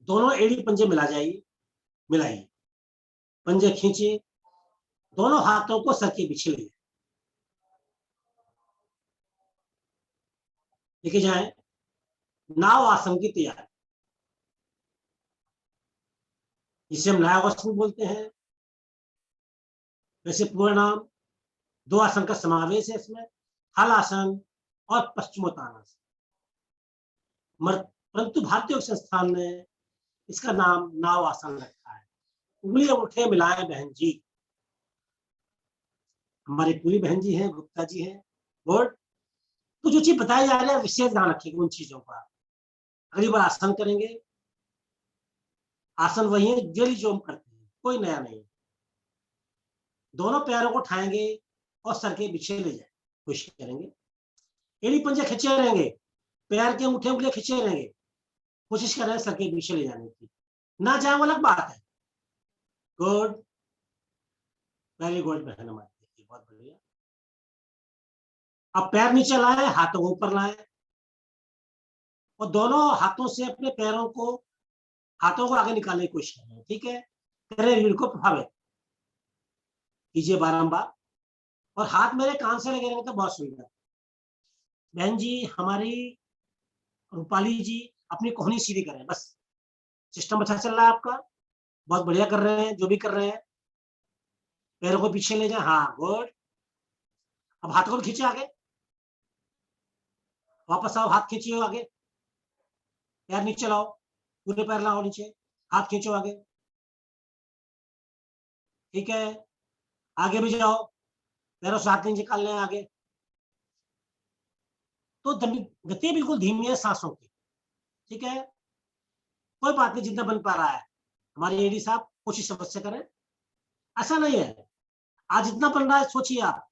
दोनों एड़ी पंजे मिलाइए, पंजे खींचिए, दोनों हाथों को सर के पीछे ले लेके जाएं। नाव आसन की तैयारी, जिसे हम नाव आसन बोलते हैं। वैसे पूरा नाम 2 आसन का समावेश है इसमें, हलासन और पश्चिमोत्तानासन। परंतु भारतीय योग संस्थान ने इसका नाम नाव आसन रखा है। उंगली अंगूठे मिलाएं बहन जी। हमारी पूरी बहन जी हैं, गुप्ता जी हैं। गुड। तो जो चीज बताई जा रही है विशेष ध्यान रखिएगा उन चीजों का। अगली बार आसन करेंगे, आसन वही है डेली जो हम करते हैं, कोई नया नहीं। दोनों पैरों को उठाएंगे और सर के पीछे ले जाए, कोशिश करेंगे। एड़ी पंजे खींचे रहेंगे, पैर के अंगूठे उंगलियां खींचे रहेंगे, कोशिश कर रहे हैं सर के पीछे ले जाने की। ना जाए वो अलग बात है। गुड, वेरी गुड बहन हमारी, बहुत बढ़िया। अब पैर नीचे लाए, हाथों को ऊपर लाए और दोनों हाथों से अपने पैरों को, हाथों को आगे निकालने की कोशिश करें, ठीक है? करें रीढ़ को प्रभावित कीजिए बारंबार। और हाथ मेरे कान से लगे रहेंगे तो बहुत सुंदर। बहन जी हमारी रूपाली जी अपनी कोहनी सीधी करें, बस। सिस्टम अच्छा चल रहा है आपका, बहुत बढ़िया कर रहे हैं जो भी कर रहे हैं। पैरों को पीछे ले जाए, हाँ गुड। अब हाथों को खींचे आगे, वापस आओ, हाथ खींचिए आगे, पैर नीचे लाओ, पूरे पैर लाओ नीचे, हाथ खींचो आगे, ठीक है? आगे भी जाओ, पैरों से हाथ नीचे निकाल लें आगे। तो गति बिल्कुल धीमी है सांसों की, ठीक है? कोई बात नहीं, जितना बन पा रहा है। हमारे एडी साहब कोशिश अवश्य करें, ऐसा नहीं है। आज जितना बन रहा है सोचिए आप,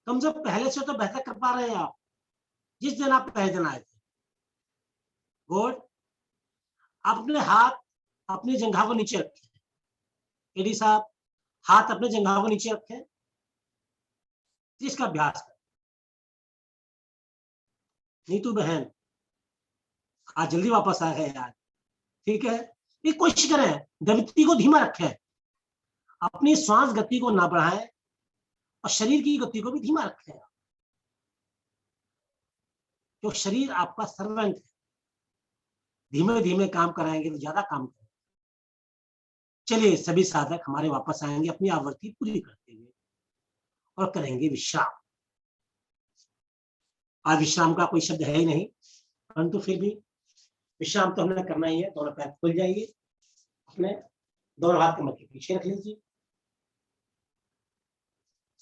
कम से कम पहले से तो बेहतर कर पा रहे हैं आप, जिस दिन आप पहले दिन आए थे। गुड। अपने हाथ अपनी जंघा को नीचे रखें। एडी साहब हाथ अपने जंघा को नीचे रखें, इसका अभ्यास करें। नीतू बहन आज जल्दी वापस आ गए यार, ठीक है। ये कोशिश करें गति को धीमा रखें, अपनी श्वास गति को ना बढ़ाएं और शरीर की गति को भी धीमा रखें, तो शरीर आपका सर्वेंट है, धीमे धीमे काम कराएंगे तो ज्यादा काम करेंगे। चलिए सभी साधक हमारे वापस आएंगे अपनी आवृत्ति पूरी करते हुए और करेंगे विश्राम। आज विश्राम का कोई शब्द है ही नहीं, परंतु फिर भी विश्राम तो हमने करना ही है। दोनों पैर खुल जाइए, अपने दोनों हाथ कमर के पीछे रख लीजिए,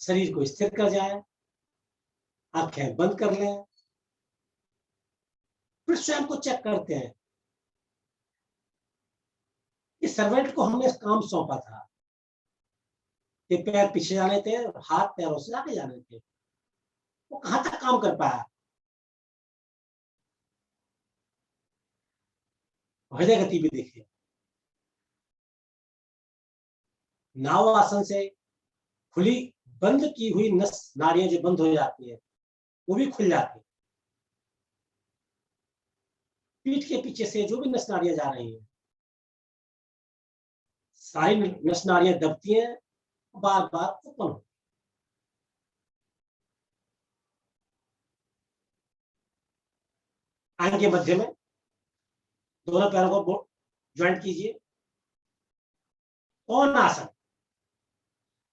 शरीर को स्थिर कर जाए, आंखें बंद कर लें, फिर स्वयं को चेक करते हैं कि सर्वेंट को हमने काम सौंपा था कि पैर पीछे जाने थे और हाथ पैरों से आगे जाने थे, वो कहां तक काम कर पाया। हृदय गति भी देखिए, नाव आसन से खुली बंद की हुई नस नाड़ियां जो बंद हो जाती है वो भी खुल जाती है। पीठ के पीछे से जो भी नस नाड़ियां जा रही हैं सारी नस नाड़ियां दबती हैं, बार बार ओपन होती। आंख के मध्य में दोनों पैरों को ज्वाइंट कीजिए, कौन आसन।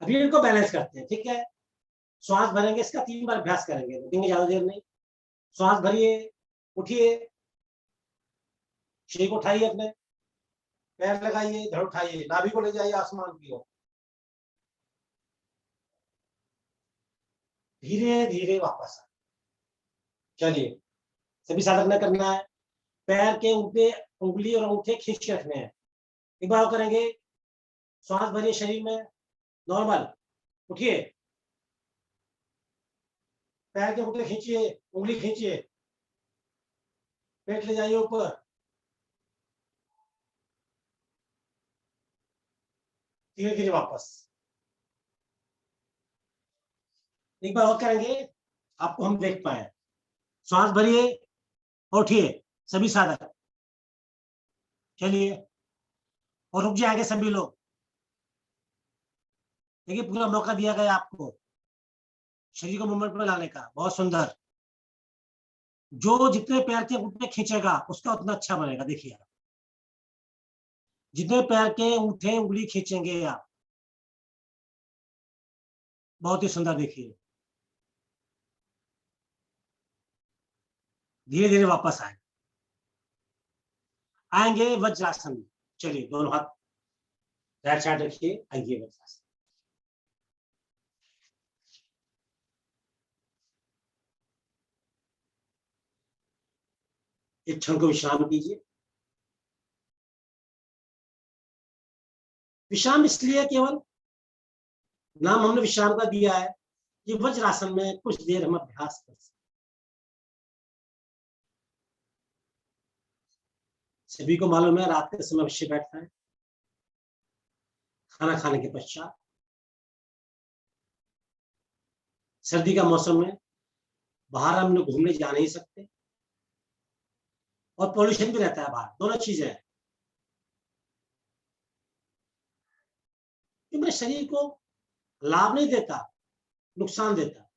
अभी इनको बैलेंस करते हैं, ठीक है। श्वास भरेंगे, इसका 3 बार अभ्यास करेंगे, रुकेंगे ज्यादा देर नहीं। श्वास भरिए, उठिए, शरीर को उठाइए, अपने पैर लगाइए, धड़ उठाइए, नाभि को ले जाइए आसमान की ओर, धीरे धीरे वापस आए। चलिए सभी साधक ने करना है, पैर के ऊपर उंगली और अंगूठे खींच के रखने हैं। एक बार करेंगे, श्वास भरिए शरीर में, नॉर्मल, उठिए, पैर के अंगूठे खींचिए, उंगली खींचिए, पेट ले जाइए ऊपर, धीरे धीरे वापस। एक बार और करेंगे, आपको हम देख पाए। श्वास भरिए और उठिए सभी साधक, चलिए, और रुक जाएंगे सभी लोग। देखिए पूरा मौका दिया गया आपको शरीर को मूवमेंट में लाने का, बहुत सुंदर। जो जितने पैर के अंगूठे खींचेगा उसका उतना अच्छा बनेगा। देखिए आप जितने पैर के अंगूठे उंगली खींचेंगे आप, बहुत ही सुंदर। देखिए धीरे धीरे वापस आएंगे वज्रासन में। चलिए दोनों हाथ राइट साइड रखिए, आइए वज्रासन। एक क्षण को विश्राम कीजिए। विश्राम इसलिए केवल नाम हमने विश्राम का दिया है कि वज्रासन में कुछ देर हम अभ्यास कर सकते। सभी को मालूम है रात के समय अवश्य बैठना है, खाना खाने के पश्चात। सर्दी का मौसम में बाहर हम लोग घूमने जा नहीं सकते और पॉल्यूशन भी रहता है बाहर, दोनों चीजें हैं। कि मेरे शरीर को लाभ नहीं देता, नुकसान देता।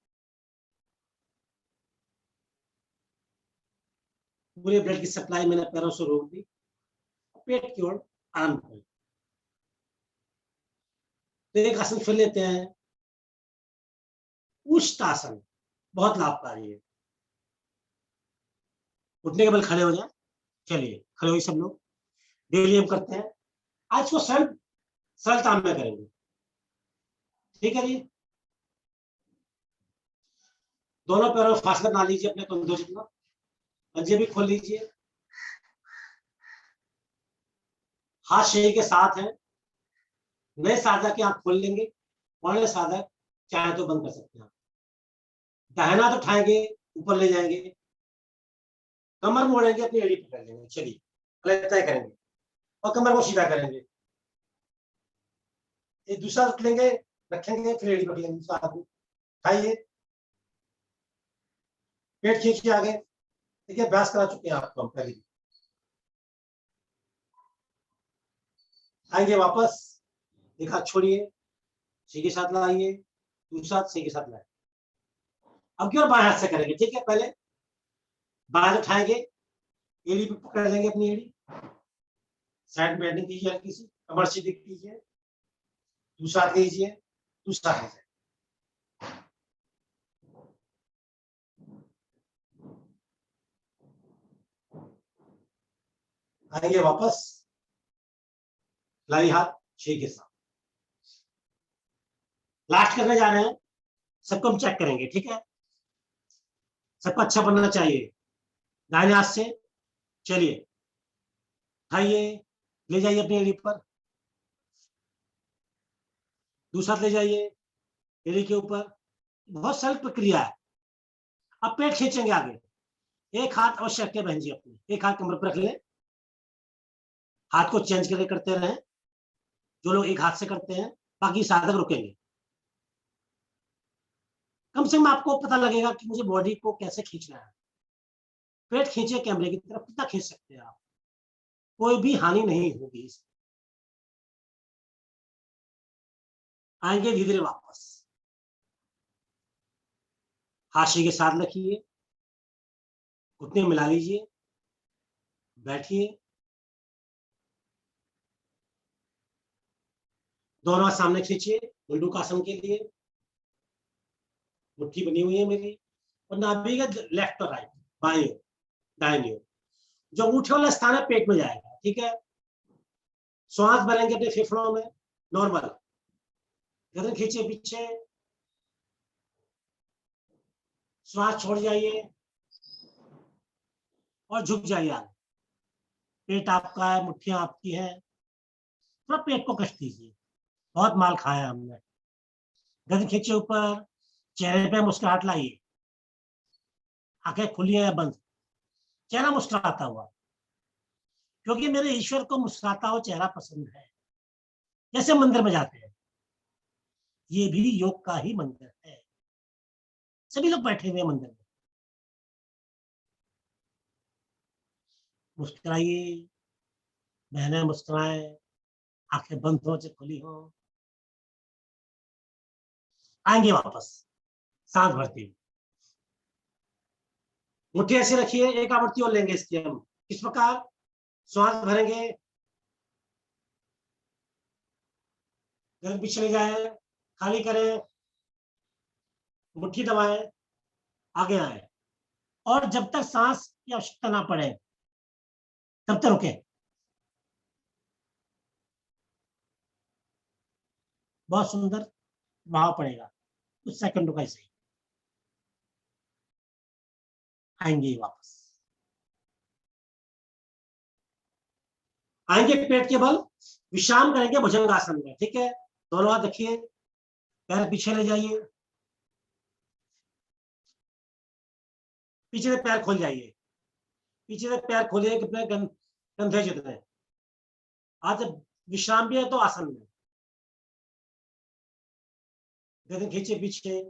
पूरे ब्लड की सप्लाई मैंने पैरों से रोक दी, पेट की ओर आराम कर। तो एक आसन फिर लेते हैं, उष्टासन, बहुत लाभकारी है। उठने के बाद खड़े हो जाए। चलिए खड़े हो सब लोग, डेली हम करते हैं। आज को सरलता में करेंगे, ठीक है जी। दोनों पैरों फासला बना लीजिए अपने कंधों जितना, पंजे भी खोल लीजिए। हाथ शरीर के साथ है। नए साधक की आंख खोल लेंगे, पुराने साधक चाहे तो बंद कर सकते हैं। दाहिना तो उठाएंगे, ऊपर ले जाएंगे, कमर मोड़ेंगे, अपनी एड़ी पकड़ लेंगे। चलिए तय करेंगे और कमर को सीधा करेंगे। एक दूसरा रख लेंगे, रखेंगे, फिर एड़ी पकड़ लेंगे। उठाइए, पेट खींचिए आगे, देखिए अभ्यास करा चुके हैं आपको हम पहले ही। आएंगे वापस, एक हाथ छोड़िए, सी के साथ लाइए, दूसरा हाथ सी के साथ लाइए। अब क्यों बाएं हाथ से करेंगे, ठीक है। पहले बाएं हाथ उठाएंगे, एड़ी पे पकड़ लेंगे अपनी एड़ी, साइड बेंडिंग कीजिए, हल्की सी कमर सीधी कीजिए, दूसरा हाथ लीजिए, दूसरा हाथ आएंगे वापस, लाई हाथ छह के साथ। लास्ट करने जा रहे हैं, सबको हम चेक करेंगे, ठीक है। सबका अच्छा बनना चाहिए। दाहिने हाथ से चलिए, उठाइए, ले जाइए अपनी एड़ी पर, दूसरा ले जाइए एड़ी के ऊपर। बहुत सरल प्रक्रिया है। अब पेट खींचेंगे आगे, एक हाथ अवश्य रखे बहन जी अपने, एक हाथ कमर पर रख ले, हाथ को चेंज करते रहें। जो लोग एक हाथ से करते हैं, बाकी साधक रुकेंगे। कम से कम आपको पता लगेगा कि मुझे बॉडी को कैसे खींचना है। पेट खींचे कैमरे की तरफ, कितना खींच सकते हैं आप, कोई भी हानि नहीं होगी। आएंगे धीरे धीरे वापस, हाशी के साथ रखिए, घुटने मिला लीजिए, बैठिए, दोनों हाथ सामने खींचिए मुंडूकासन के लिए। मुट्ठी बनी हुई है मेरी, और नाभि का लेफ्ट और राइट, बाएं ओर दाहिनी ओर। जो अंगूठे वाला स्थान है पेट में जाएगा, ठीक है। श्वास भरेंगे अपने फेफड़ों में, नॉर्मल। गर्दन खींचिए पीछे, श्वास छोड़ जाइए और झुक जाइए आगे। पेट आपका है, मुट्ठियां आपकी है, थोड़ा पेट को कष्ट दीजिए, बहुत माल खाया हमने। गर्दन खींचिए ऊपर, चेहरे पे मुस्कुराहट लाइए, आंखें खुली है या बंद, चेहरा मुस्कुराता हुआ, क्योंकि मेरे ईश्वर को मुस्कुराता हुआ चेहरा पसंद है। जैसे मंदिर में जाते हैं, ये भी योग का ही मंदिर है। सभी लोग बैठे हुए मंदिर में, मुस्कुराइए, बहनें मुस्कुराएं, आंखें बंद हो चाहे खुली हो। आएंगे वापस, सांस भरते हुए, मुट्ठी ऐसे रखिए, एक आवृत्ति और लेंगे इसकी हम। किस प्रकार, श्वास भरेंगे, गर्दन पीछे ले जाए, खाली करें, मुट्ठी दबाएं, आगे आए, और जब तक सांस की आवश्यकता ना पड़े तब तक रुके। बहुत सुंदर भाव पड़ेगा, कुछ सेकंडों का ही सही। आएंगे वापस, आएंगे पेट के बल, विश्राम करेंगे भुजंगासन में, ठीक है। दोनों हाथ रखिए, पैर पीछे ले जाइए, पीछे से पैर खोल जाइए, पीछे से पैर खोलिए कितने कंधे जितने। आज विश्राम भी है तो आसन में, गर्दन खींचे पीछे,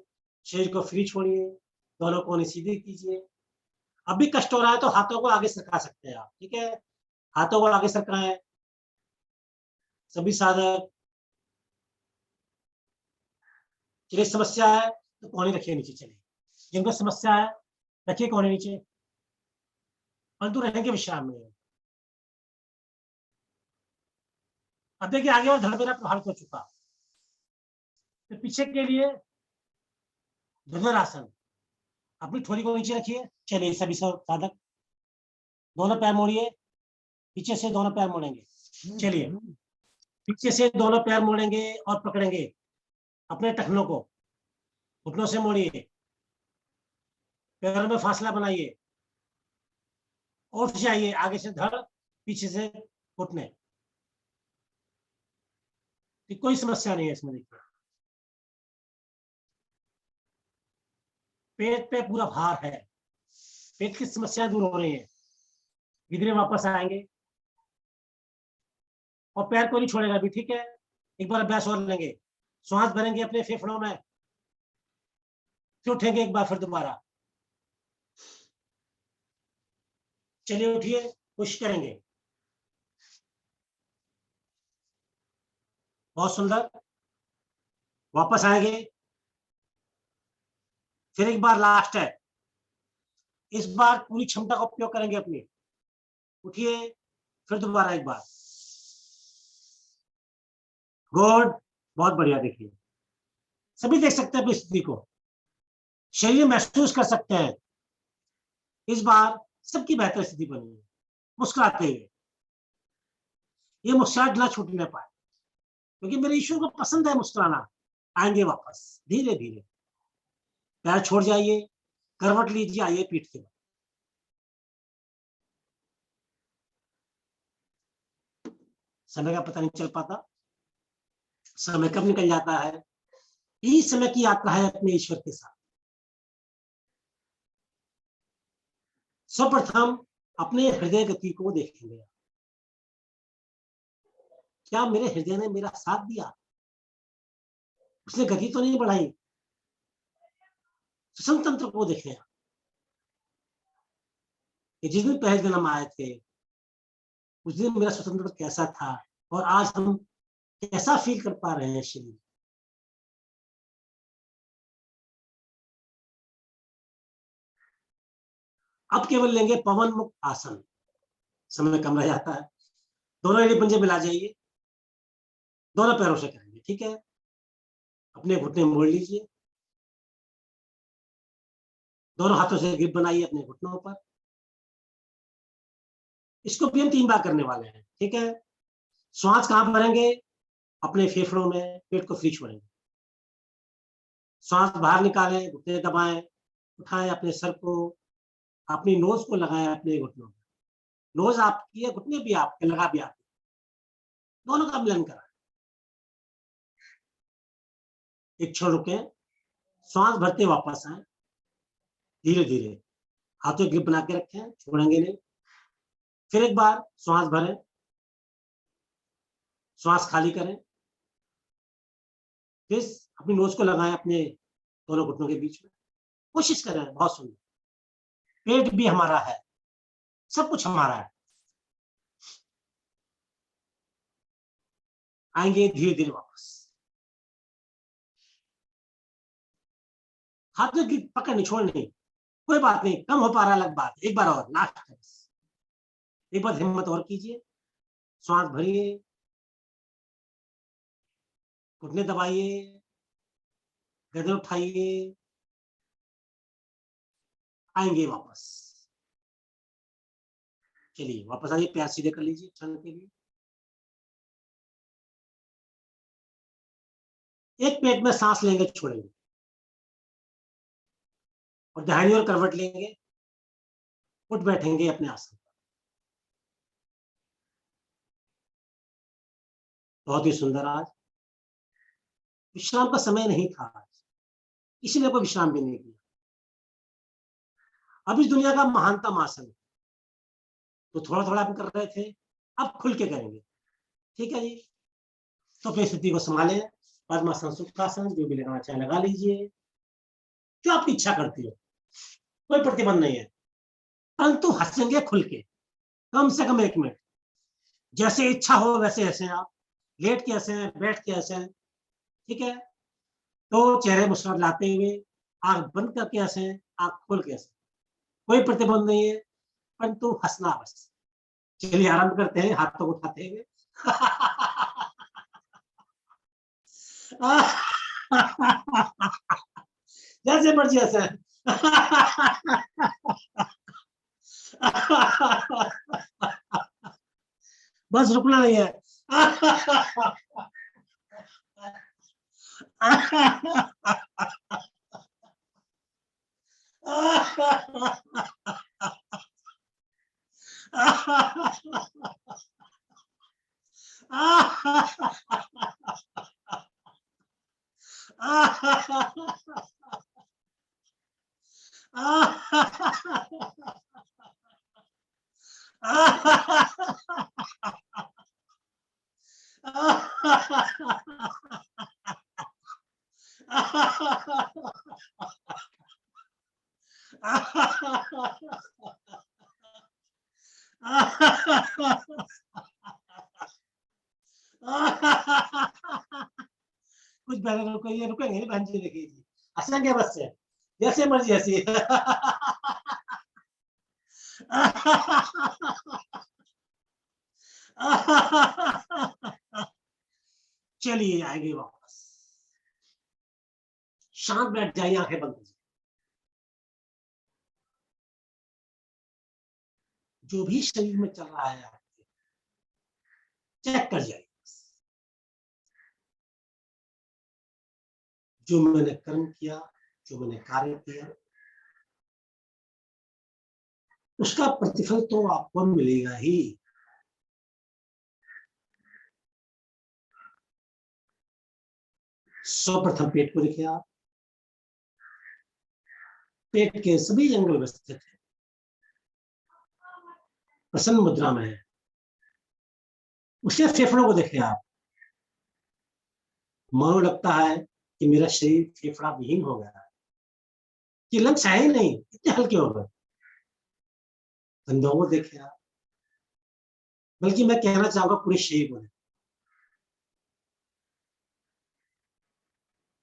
शरीर को फ्री छोड़िए, दोनों कोने सीधे कीजिए। अभी कष्ट हो रहा है तो हाथों को आगे सरका सकते हैं आप, ठीक है। हाथों को आगे सरकाएं सभी साधक। चलिए, समस्या है तो कोहनी रखिए नीचे, चलिए। जिनको समस्या है रखिए कोहनी नीचे, परंतु रहेंगे विश्राम में। अब देखिए आगे और धड़ मेरा प्रभावित हो चुका, तो पीछे के लिए धनुरासन, अपनी थोड़ी को नीचे रखिए। चलिए सभी साधक, दोनों पैर मोड़िए, पीछे से दोनों पैर मोड़ेंगे। चलिए, पीछे से दोनों पैर मोड़ेंगे और पकड़ेंगे अपने टखनों को, घुटनों से मोड़िए, पैरों में फासला बनाइए, उठ जाइए, आगे से धड़, पीछे से घुटने। कोई समस्या नहीं है इसमें। देखिए पेट पे पूरा भार है, पेट की समस्या दूर हो रही है। धीरे वापस आएंगे और पैर को नहीं छोड़ेगा अभी, ठीक है। एक बार अभ्यास और लेंगे, श्वास भरेंगे अपने फेफड़ों में, फिर उठेंगे एक बार, फिर दोबारा। चलिए उठिए, कोशिश करेंगे। बहुत सुंदर, वापस आएंगे। फिर एक बार लास्ट है, इस बार पूरी क्षमता का उपयोग करेंगे अपनी। उठिए, फिर दोबारा एक बार। गुड, बहुत बढ़िया। देखिए, सभी देख सकते हैं अपनी स्थिति को, शरीर महसूस कर सकते हैं। इस बार सबकी बेहतर स्थिति बनी है, मुस्कुराते हुए। ये मुस्कुराहट ना छूटने पाए, क्योंकि मेरे ईश्वर को पसंद है मुस्कुराना। आएंगे वापस धीरे धीरे, पैर छोड़ जाइए, करवट लीजिए, आइए पीठ के बल। समय का पता नहीं चल पाता, समय कब निकल जाता है। इस समय की यात्रा है अपने ईश्वर के साथ। सर्वप्रथम अपने हृदय गति को देखेंगे। क्या मेरे हृदय ने मेरा साथ दिया? उसने गति तो नहीं बढ़ाई। श्वसन तंत्र को देखें कि जिस दिन पहले दिन हम आए थे, उस दिन मेरा श्वसन तंत्र कैसा था, और आज हम कैसा फील कर पा रहे हैं शरीर। अब केवल लेंगे पवन मुक्त आसन। समय कम रह जाता है। दोनों एड़ी पंजे मिला जाइए, दोनों पैरों से करेंगे, ठीक है। अपने घुटने मोड़ लीजिए, दोनों हाथों से ग्रिप बनाइए अपने घुटनों पर। इसको भी हम 3 बार करने वाले हैं, ठीक है। श्वास कहां भरेंगे? अपने फेफड़ों में, पेट को फ्री छोड़ेंगे। श्वास बाहर निकालें, घुटने दबाएं, उठाएं अपने सर को, अपनी नोज को लगाएं अपने घुटनों में। नोज आपकी है, घुटने भी आपके, लगा भी आपके, दोनों का मिलन कराएं। एक क्षण रुके, श्वास भरते वापस आए, धीरे धीरे हाथों ग्रिप बना के रखें, छोड़ेंगे नहीं। फिर एक बार श्वास भरें, श्वास खाली करें, फिर अपनी नोज को लगाएं अपने दोनों घुटनों के बीच में। कोशिश करें, बहुत सुंदर। पेट भी हमारा है, सब कुछ हमारा है। आएंगे धीरे धीरे वापस। हाथ में पकड़ नहीं, छोड़ नहीं, कोई बात नहीं, कम हो पा रहा अलग बात। एक बार और, लास्ट है, एक बार हिम्मत और कीजिए। श्वास भरिए, घुटने दबाइए, गर्दन उठाइए, आएंगे वापस। चलिए वापस आइए, पैर सीधे कर लीजिए क्षण के लिए। एक पेट में सांस लेंगे, छोड़ेंगे, और दाहिनी ओर करवट लेंगे, उठ बैठेंगे अपने आसन पर। बहुत ही सुंदर। आज विश्राम का समय नहीं था, आज इसीलिए कोई विश्राम भी नहीं किया। अब इस दुनिया का महानतम आसन, तो थोड़ा थोड़ा हम कर रहे थे, अब खुल के करेंगे, ठीक है जी। तो अपनी स्थिति को संभालें। पद्मासन, सुखासन, जो भी लगाना चाहे लगा लीजिए, जो आपकी इच्छा करती हो, कोई प्रतिबंध नहीं है। परंतु हंसेंगे खुल के, कम से कम 1 मिनट। जैसे इच्छा हो वैसे हंसें आप, लेट के हंसें, बैठ के हंसें, ठीक है। तो चेहरे मुस्कुराहट लाते हुए, आंख बंद करके हंसें, आंख खोल के हंसें, कोई प्रतिबंध नहीं है, परंतु हंसना बस। चलिए आरंभ करते हैं, हाथों को उठाते हुए। जैसे मर्जी हंसे। बस रुकना नहीं है। कुछ बहन रुकेंगे नहीं, बहन जी देखिए जी, हंसेंगे बस से, जैसे मर्जी हंसी। चलिए आएंगे वापस, शांत बैठ जाइए, आंखें बंद कीजिए। जो भी शरीर में चल रहा है आपके, चेक कर जाइए। जो मैंने कर्म किया, जो मैंने कार्य किया, उसका प्रतिफल तो आपको मिलेगा ही। सर्वप्रथम पेट को देखिए आप, पेट के सभी अंग व्यवस्थित है, प्रसन्न मुद्रा में है। उसके फेफड़ों को देखिए आप, मानो लगता है कि मेरा शरीर फेफड़ा विहीन हो गया है, कि लंग्स है ही नहीं, इतने हल्के हो गए। कंधों को देखिए आप, बल्कि मैं कहना चाहूंगा पूरे शरीर को।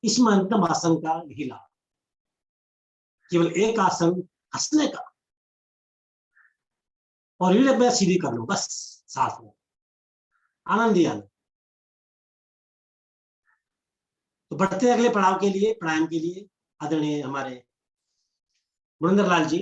इस न्यूनतम आसन का यही लाभ, केवल एक आसन हंसने का, और रीढ़ मैं सीधी कर लूं बस, साथ में आनंद ही आनंद। तो बढ़ते अगले पड़ाव के लिए, प्राणायाम के लिए आदरणीय हमारे मुनिंदर लाल जी